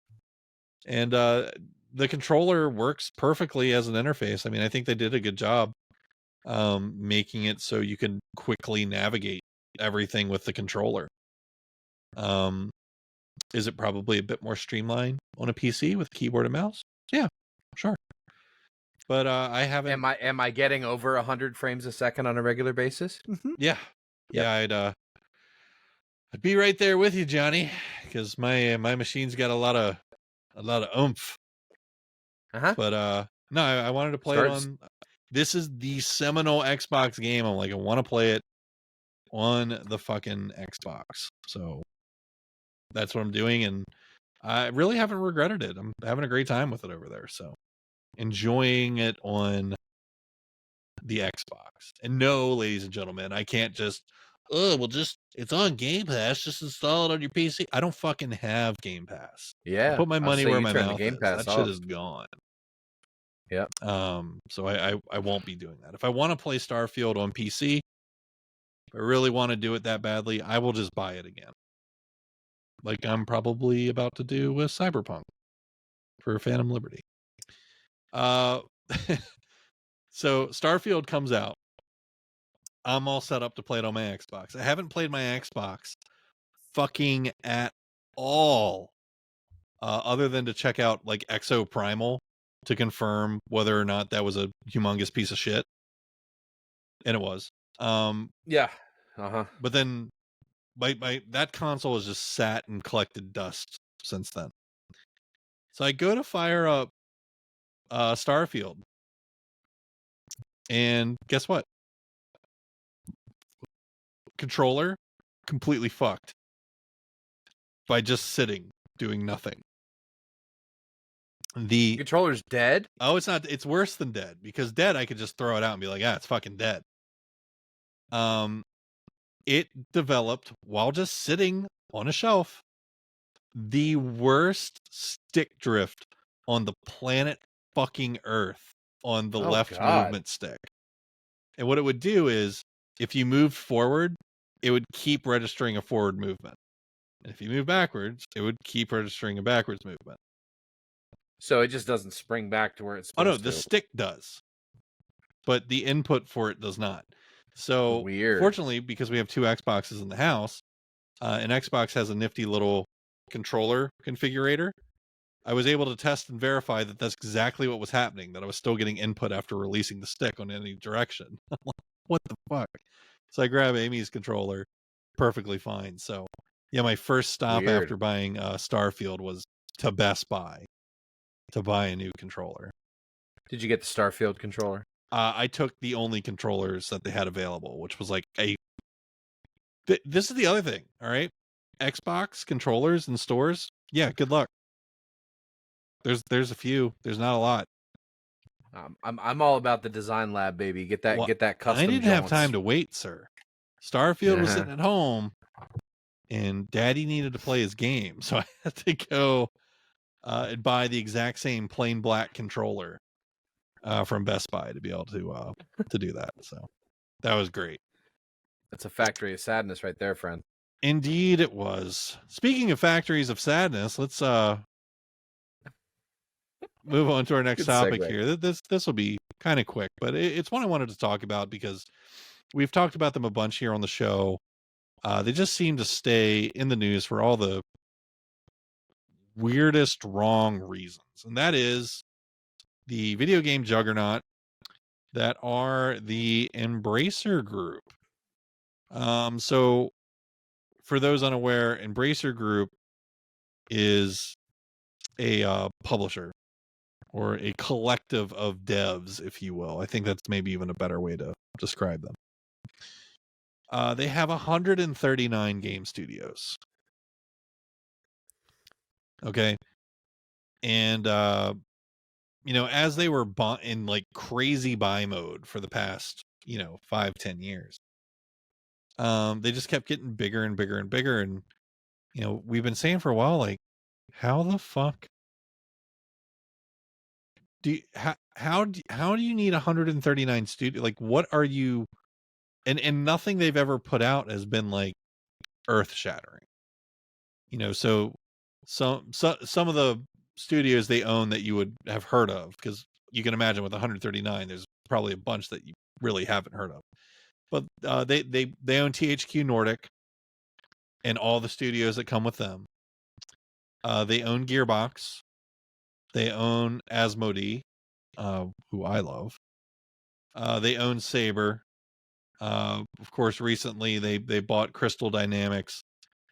And the controller works perfectly as an interface. I mean, I think they did a good job making it so you can quickly navigate everything with the controller. Is it probably a bit more streamlined on a PC with keyboard and mouse? Yeah, sure. But I haven't. Am I getting over 100 frames a second on a regular basis? Yeah, Yep. yeah. I'd be right there with you, Johnny, because my machine's got a lot of oomph. But no, I wanted to play it on. This is the seminal Xbox game. I'm like, I want to play it on the fucking Xbox. So that's what I'm doing, and I really haven't regretted it. I'm having a great time with it over there. So enjoying it on the Xbox. And no, ladies and gentlemen, I can't just, it's on Game Pass. Just install it on your PC. I don't fucking have Game Pass. I Yeah. put my money where my turn the mouth Game is. Pass That shit off. is gone. Yep. So I won't be doing that. If I want to play Starfield on PC, if I really want to do it that badly, I will just buy it again. Like I'm probably about to do with Cyberpunk for Phantom Liberty. So Starfield comes out. I'm all set up to play it on my Xbox. I haven't played my Xbox fucking at all, other than to check out like Exo Primal to confirm whether or not that was a humongous piece of shit, and it was. Yeah. But then my that console has just sat and collected dust since then. So I go to fire up Starfield, and guess what? Controller completely fucked by just sitting doing nothing. The controller's dead. Oh, it's not. It's worse than dead, because dead I could just throw it out and be like, it's fucking dead. It developed while just sitting on a shelf the worst stick drift on the planet fucking Earth on the left movement stick. And what it would do is, if you moved forward, it would keep registering a forward movement. And if you move backwards, it would keep registering a backwards movement. So it just doesn't spring back to where it's supposed to. Oh no, to. the stick does, but the input for it does not. So weird. Fortunately, because we have two Xboxes in the house, and Xbox has a nifty little controller configurator, I was able to test and verify that that's exactly what was happening, that I was still getting input after releasing the stick on any direction. What the fuck? So I grab Amy's controller, perfectly fine. So yeah, my first stop after buying Starfield was to Best Buy to buy a new controller. Did you get the Starfield controller? I took the only controllers that they had available, which was like this is the other thing, all right? Xbox controllers in stores, yeah, good luck. There's a few. There's not a lot. I'm all about the design lab, baby. Get that custom. I didn't have time to wait, sir. Starfield was sitting at home, and Daddy needed to play his game, so I had to go and buy the exact same plain black controller from Best Buy to be able to do that. So that was great. That's a factory of sadness right there, friend. Indeed it was. Speaking of factories of sadness, let's move on to our next topic here. This will be kind of quick, but it's one I wanted to talk about because we've talked about them a bunch here on the show. They just seem to stay in the news for all the weirdest wrong reasons. And that is the video game juggernaut that are the Embracer Group. So for those unaware, Embracer Group is a publisher or a collective of devs, if you will. I think that's maybe even a better way to describe them. They have 139 game studios. Okay. And, as they were in like crazy buy mode for the past, 5-10 years, they just kept getting bigger and bigger and bigger. And, we've been saying for a while, like, how the fuck how do you need 139 studio? Like, what are you? And nothing they've ever put out has been like earth shattering. So some of the studios they own that you would have heard of, because you can imagine with 139, there's probably a bunch that you really haven't heard of. But they own THQ Nordic and all the studios that come with them. They own Gearbox. They own Asmodee, who I love. They own Saber. Of course, recently they bought Crystal Dynamics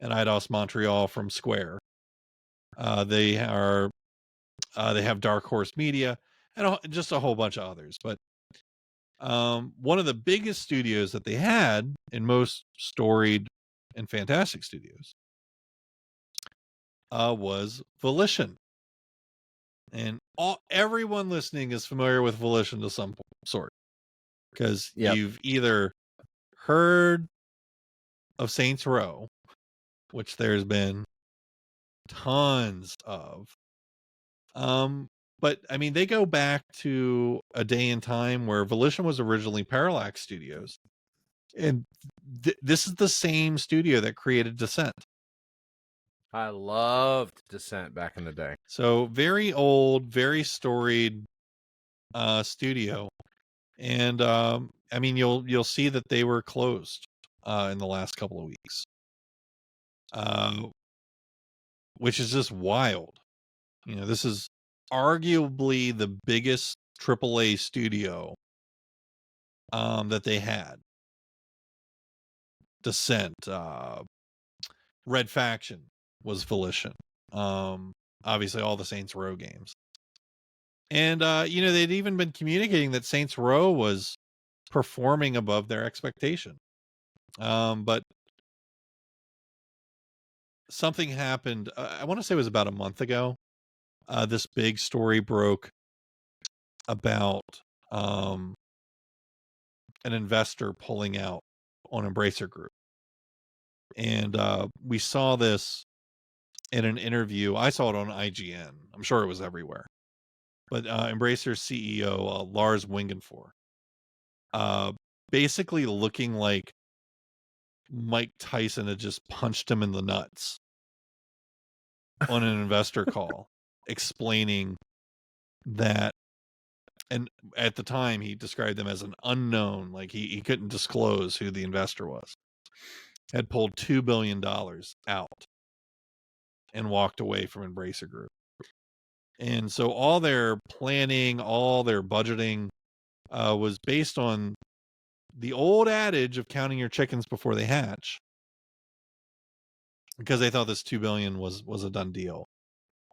and Eidos Montreal from Square. They have Dark Horse Media and just a whole bunch of others. But one of the biggest studios that they had in most storied and fantastic studios was Volition. And everyone listening is familiar with Volition to some sort, because you've either heard of Saints Row, which there's been tons of. But I mean, they go back to a day and time where Volition was originally Parallax Studios, and this is the same studio that created Descent. I loved Descent back in the day. So very old, very storied studio. And I mean, you'll see that they were closed in the last couple of weeks, which is just wild. This is arguably the biggest AAA studio that they had. Descent, Red Faction was Volition. Obviously all the Saints Row games. And they'd even been communicating that Saints Row was performing above their expectation. But something happened, I want to say it was about a month ago. This big story broke about an investor pulling out on Embracer Group. And we saw this in an interview. I saw it on IGN. I'm sure it was everywhere. But Embracer's CEO, Lars Wingenfor, basically looking like Mike Tyson had just punched him in the nuts on an investor call, explaining that, and at the time he described them as an unknown, like he couldn't disclose who the investor was, had pulled $2 billion out and walked away from Embracer Group. And so all their planning, all their budgeting was based on the old adage of counting your chickens before they hatch, because they thought this $2 billion was a done deal.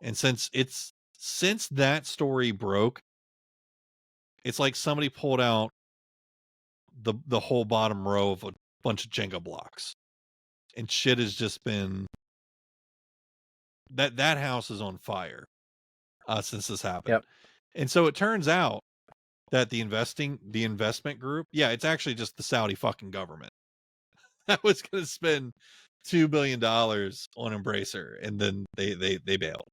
And since that story broke, it's like somebody pulled out the whole bottom row of a bunch of Jenga blocks, and shit has just been that house is on fire since this happened. Yep. And so it turns out that the investment group, it's actually just the Saudi fucking government that was going to spend $2 billion on Embracer, and then they bailed.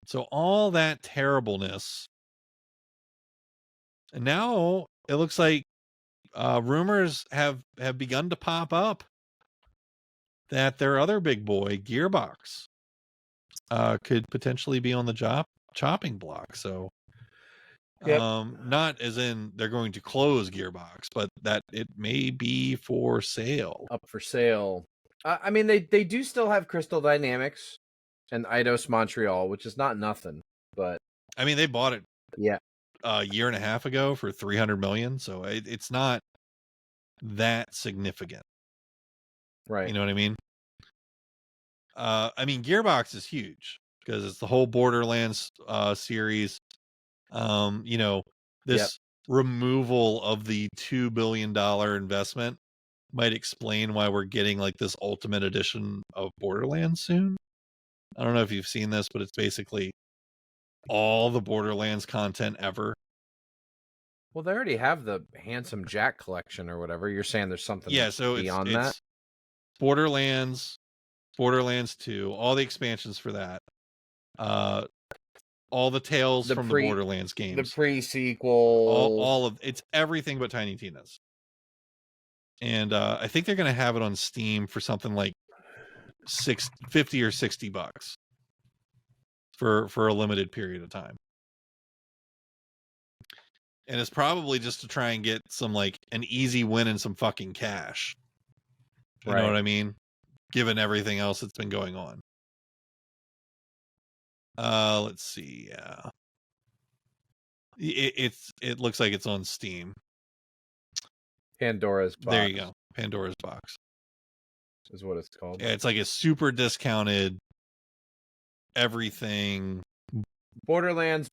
So all that terribleness, and now it looks like rumors have begun to pop up that their other big boy, Gearbox, could potentially be on the chopping block. So not as in they're going to close Gearbox, but that it may be for sale. Up for sale. I mean, they do still have Crystal Dynamics and Eidos Montreal, which is not nothing, but I mean, they bought it a year and a half ago for $300 million, so it's not that significant, right? You know what I mean? I mean, Gearbox is huge because it's the whole Borderlands series. This removal of the $2 billion investment might explain why we're getting like this ultimate edition of Borderlands soon. I don't know if you've seen this, but it's basically all the Borderlands content ever. Well, they already have the Handsome Jack collection or whatever. You're saying there's something beyond that? Borderlands 2, all the expansions for that. all the Tales The from the Borderlands the games, pre-sequel, all of it's everything but Tiny Tina's. And I think they're going to have it on Steam for something like $50 or $60 for a limited period of time. And it's probably just to try and get some like an easy win and some fucking cash. You know what I mean? Given everything else that's been going on. Let's see. Yeah. It looks like it's on Steam. Pandora's Box. There you go. Pandora's Box is what it's called. Yeah, it's like a super discounted everything. Borderlands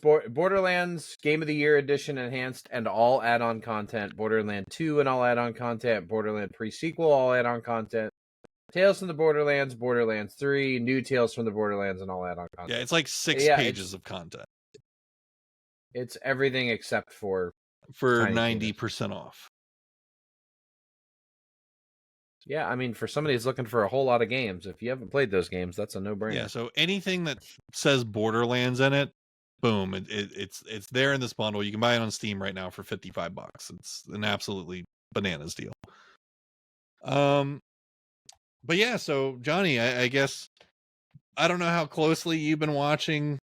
Game of the Year Edition Enhanced and all add-on content. Borderlands 2 and all add-on content. Borderlands pre-sequel, all add-on content. Tales from the Borderlands, Borderlands 3, new Tales from the Borderlands, and all add-on content. Yeah, it's like 6 pages of content. It's everything except for 90% off. Yeah, I mean, for somebody who's looking for a whole lot of games, if you haven't played those games, that's a no-brainer. Yeah, so anything that says Borderlands in it, boom, it's there in this bundle. You can buy it on Steam right now for $55. It's an absolutely bananas deal. But yeah, so Johnny, I guess I don't know how closely you've been watching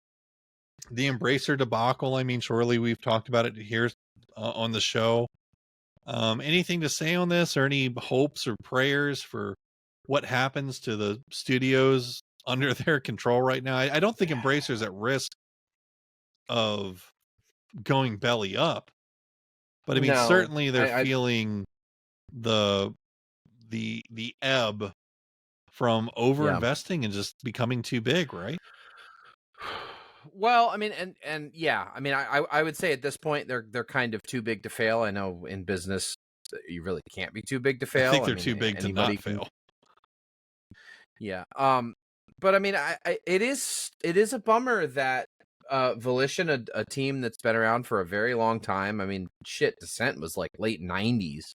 the Embracer debacle. I mean, surely we've talked about it here on the show. Anything to say on this, or any hopes or prayers for what happens to the studios under their control right now? I don't think Embracer's at risk of going belly up, but I mean, certainly they're feeling the ebb from over-investing and just becoming too big, right? Well, I mean, and yeah, I mean, I would say at this point they're kind of too big to fail. I know in business you really can't be too big to fail. I think they're too big to not fail. Yeah. But I mean, it is a bummer that Volition, a team that's been around for a very long time. I mean, shit, Descent was like late 90s.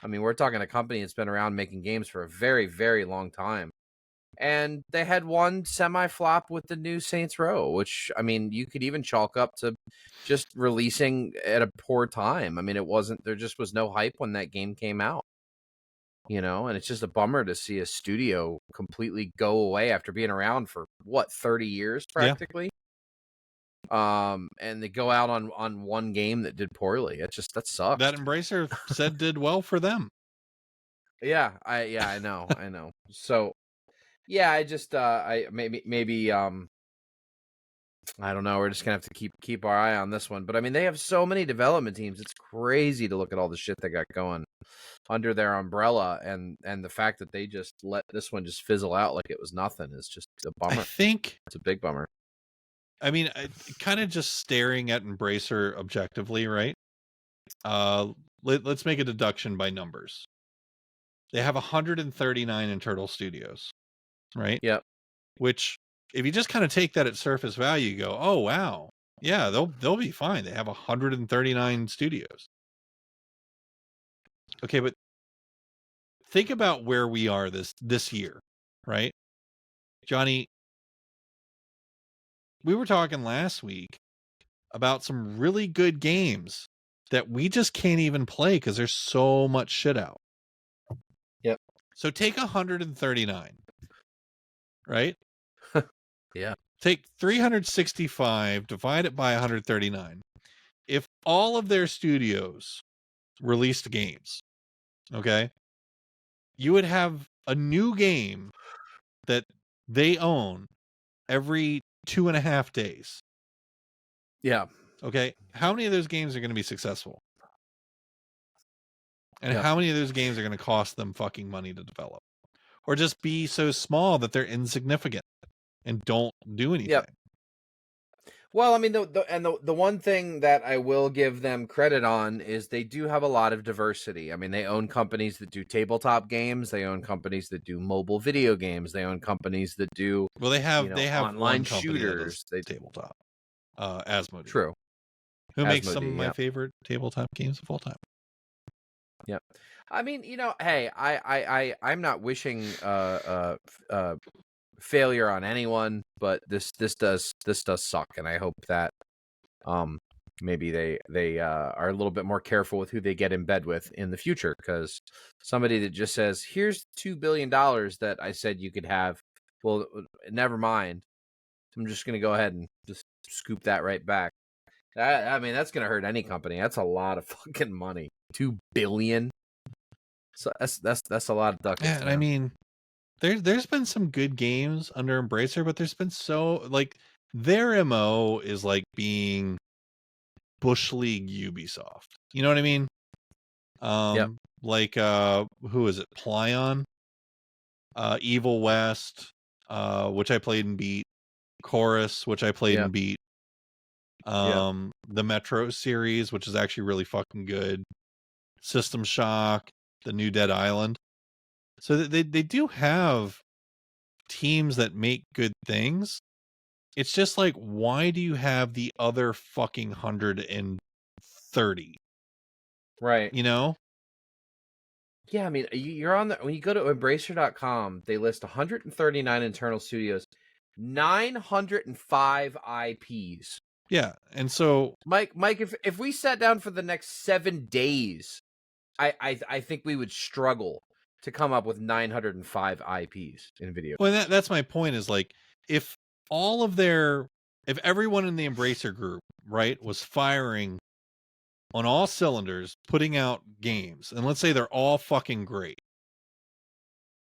I mean, we're talking a company that's been around making games for a very, very long time. And they had one semi-flop with the new Saints Row, which, I mean, you could even chalk up to just releasing at a poor time. I mean, there just was no hype when that game came out. You know, and it's just a bummer to see a studio completely go away after being around for 30 years practically. Yeah. And they go out on one game that did poorly. That sucks. That Embracer said did well for them. Yeah, I know. So yeah, I just maybe I don't know, we're just gonna have to keep our eye on this one. But I mean, they have so many development teams, it's crazy to look at all the shit they got going under their umbrella, and the fact that they just let this one just fizzle out like it was nothing is just a bummer. I think it's a big bummer. I mean, kind of just staring at Embracer objectively, right? Let's make a deduction by numbers. They have 139 in Turtle Studios, right? Yep. Which, if you just kind of take that at surface value, you go, oh wow, yeah, they'll be fine. They have 139 studios. Okay, but think about where we are this year, right? Johnny, we were talking last week about some really good games that we just can't even play because there's so much shit out. Yep. So take 139, right? Yeah. Take 365, divide it by 139. If all of their studios released games, okay, you would have a new game that they own every 2.5 days. Yeah. Okay. How many of those games are going to be successful? And how many of those games are going to cost them fucking money to develop? Or just be so small that they're insignificant and don't do anything? Yep. Well, I mean, the one thing that I will give them credit on is they do have a lot of diversity. I mean, they own companies that do tabletop games. They own companies that do mobile video games. They own companies that do they have online shooters. They tabletop. Asmodee. True. Who makes some of my favorite tabletop games of all time. Yep. I mean, hey, I'm not wishing failure on anyone, but this does suck, and I hope that maybe they are a little bit more careful with who they get in bed with in the future, because somebody that just says, here's $2 billion that I said you could have, well, never mind, I'm just going to go ahead and just scoop that right back. I mean, that's going to hurt any company. That's a lot of fucking money. 2 billion. So that's a lot of ducats. Yeah, and I mean, there's been some good games under Embracer, but there's been their MO is like being Bush League Ubisoft. You know what I mean? Yep. Like who is it? Plyon, Evil West, which I played and beat, Chorus, which I played and beat. The Metro series, which is actually really fucking good. System Shock, the new Dead Island. So they do have teams that make good things. It's just like, why do you have the other fucking 130? Right. You know? Yeah, I mean, you're on when you go to Embracer.com, they list 139 internal studios, 905 IPs. Yeah, and so Mike, if we sat down for the next 7 days, I think we would struggle to come up with 905 IPs in video. Well, that's my point, is like, if everyone in the Embracer group, right, was firing on all cylinders, putting out games, and let's say they're all fucking great.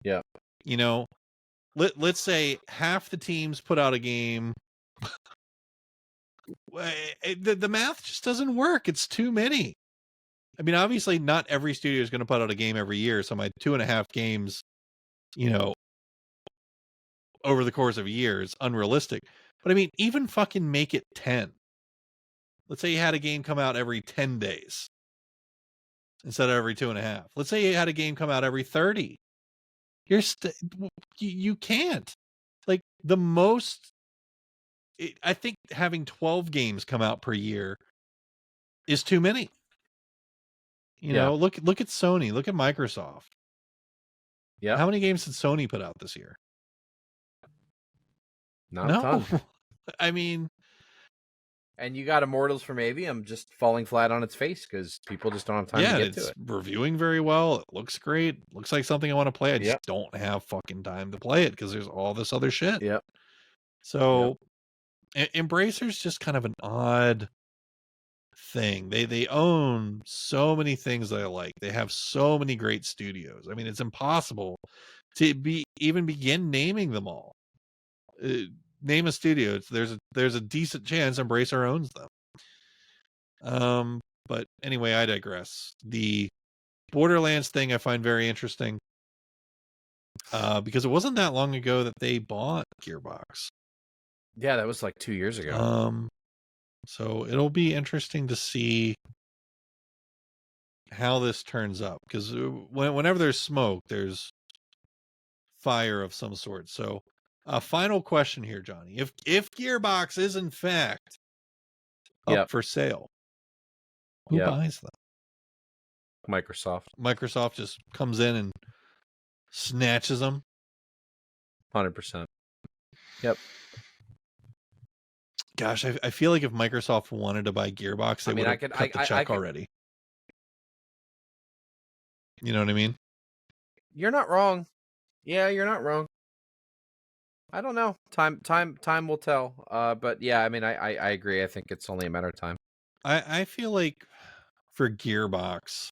Yeah. You know, let's say half the teams put out a game. The math just doesn't work. It's too many. I mean, obviously not every studio is going to put out a game every year. So my 2.5 games, over the course of a year is unrealistic. But I mean, even fucking make it 10. Let's say you had a game come out every 10 days instead of every 2.5. Let's say you had a game come out every 30. You can't. Like, the most, I think having 12 games come out per year is too many. You know, look at Sony, look at Microsoft. Yeah. How many games did Sony put out this year? Not a ton. I mean, and you got Immortals from Avium just falling flat on its face because people just don't have time to get to it. It's reviewing very well. It looks great. Looks like something I want to play. I just don't have fucking time to play it because there's all this other shit. Yep. So Embracer's just kind of an odd thing. They own so many things that I like. They have so many great studios. I mean, it's impossible to even begin naming them all. Name a studio. There's a decent chance Embracer owns them. But anyway, I digress. The Borderlands thing I find very interesting. Because it wasn't that long ago that they bought Gearbox. Yeah, that was like 2 years ago. So it'll be interesting to see how this turns up, because whenever there's smoke, there's fire of some sort. So, final question here, Johnny. If Gearbox is in fact up for sale, who buys them? Microsoft. Microsoft just comes in and snatches them. 100%. Yep. Gosh, I feel like if Microsoft wanted to buy Gearbox, they would have cut the check already. You know what I mean? You're not wrong. Yeah, you're not wrong. I don't know. Time will tell. But yeah, I mean, I agree. I think it's only a matter of time. I feel like for Gearbox,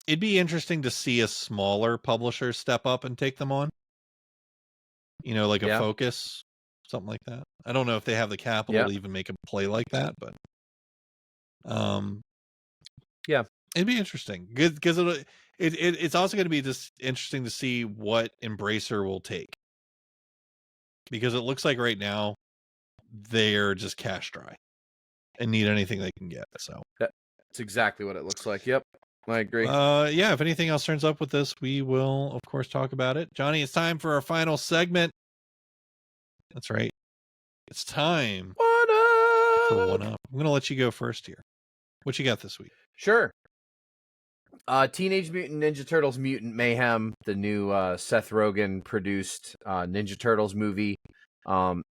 it'd be interesting to see a smaller publisher step up and take them on. You know, like a Focus, something like that. I don't know if they have the capital to even make a play like that, but it'd be interesting because it's also going to be just interesting to see what Embracer will take, because it looks like right now they're just cash dry and need anything they can get. So that's exactly what it looks like. Yep. I agree. If anything else turns up with this, we will, of course, talk about it. Johnny, it's time for our final segment. That's right. It's time for One Up. I'm going to let you go first here. What you got this week? Sure. Teenage Mutant Ninja Turtles Mutant Mayhem, the new Seth Rogen produced Ninja Turtles movie,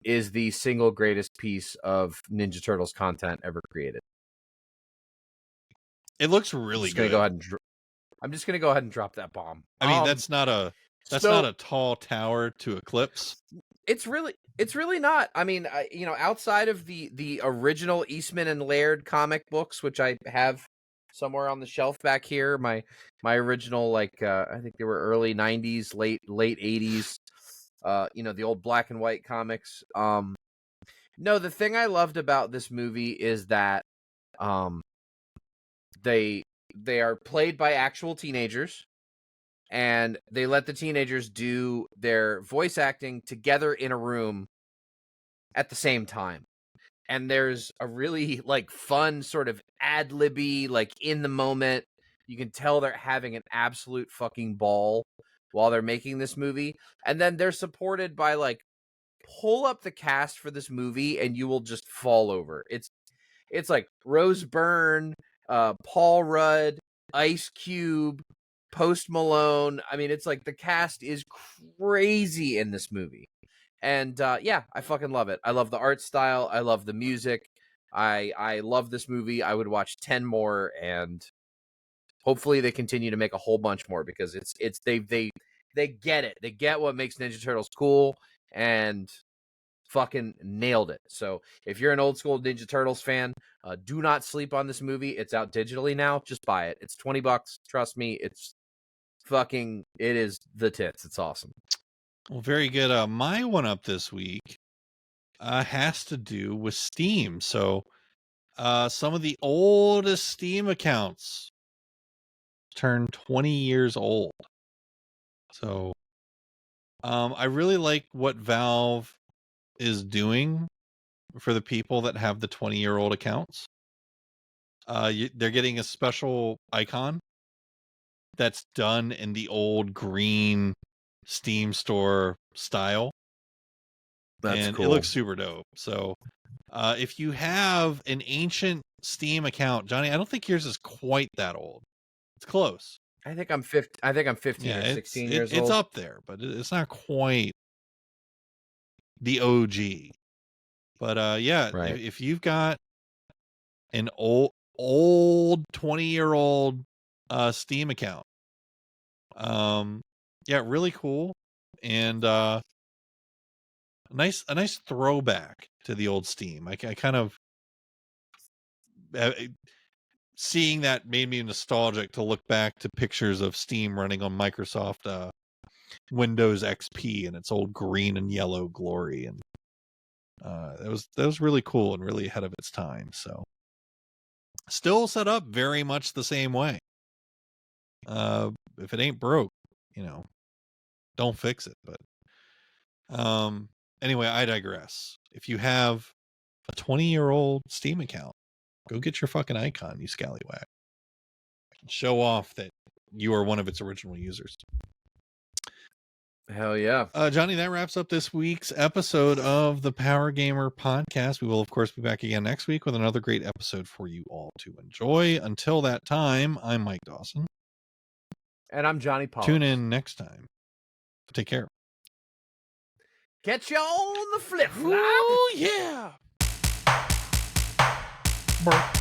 is the single greatest piece of Ninja Turtles content ever created. It looks really good. I'm just gonna go ahead and drop that bomb. I mean, that's not a tall tower to eclipse. It's really not. I mean, outside of the original Eastman and Laird comic books, which I have somewhere on the shelf back here, my original, I think they were early 90s, late 80s, the old black and white comics. No, the thing I loved about this movie is that they are played by actual teenagers, and they let the teenagers do their voice acting together in a room at the same time. And there's a really fun sort of ad-libby, in the moment, you can tell they're having an absolute fucking ball while they're making this movie. And then they're supported by pull up the cast for this movie and you will just fall over. It's like Rose Byrne, Paul Rudd, Ice Cube, Post Malone. I mean, it's the cast is crazy in this movie. And I fucking love it. I love the art style. I love the music. I love this movie. I would watch 10 more, and hopefully they continue to make a whole bunch more, because they get it. They get what makes Ninja Turtles cool, and fucking nailed it. So if you're an old school Ninja Turtles fan, do not sleep on this movie. It's out digitally now. Just buy it. It's $20. Trust me. It is the tits. It's awesome. Well, very good. My one up this week has to do with Steam. So some of the oldest Steam accounts turned 20 years old. So I really like what Valve is doing for the people that have the 20-year-old accounts. They're getting a special icon that's done in the old green Steam store style. That's and cool. It looks super dope. So if you have an ancient Steam account, Johnny, I don't think yours is quite that old. It's close. I think I'm 15 or 16 years old. It's up there, but it's not quite the OG. But right. if you've got an old 20-year-old Steam account, really cool, and a nice throwback to the old Steam. I kind of seeing that made me nostalgic to look back to pictures of Steam running on Microsoft Windows XP and its old green and yellow glory, and that was really cool and really ahead of its time. So still set up very much the same way. If it ain't broke, don't fix it. But anyway, I digress. If you have a 20-year-old Steam account, go get your fucking icon, you scallywag. Show off that you are one of its original users. Hell yeah. Johnny, that wraps up this week's episode of the Power Gamer Podcast. We will, of course, be back again next week with another great episode for you all to enjoy. Until that time, I'm Mike Dawson. And I'm Johnny Pollux. Tune in next time. Take care. Catch you on the flip flop. Oh, yeah. Burp.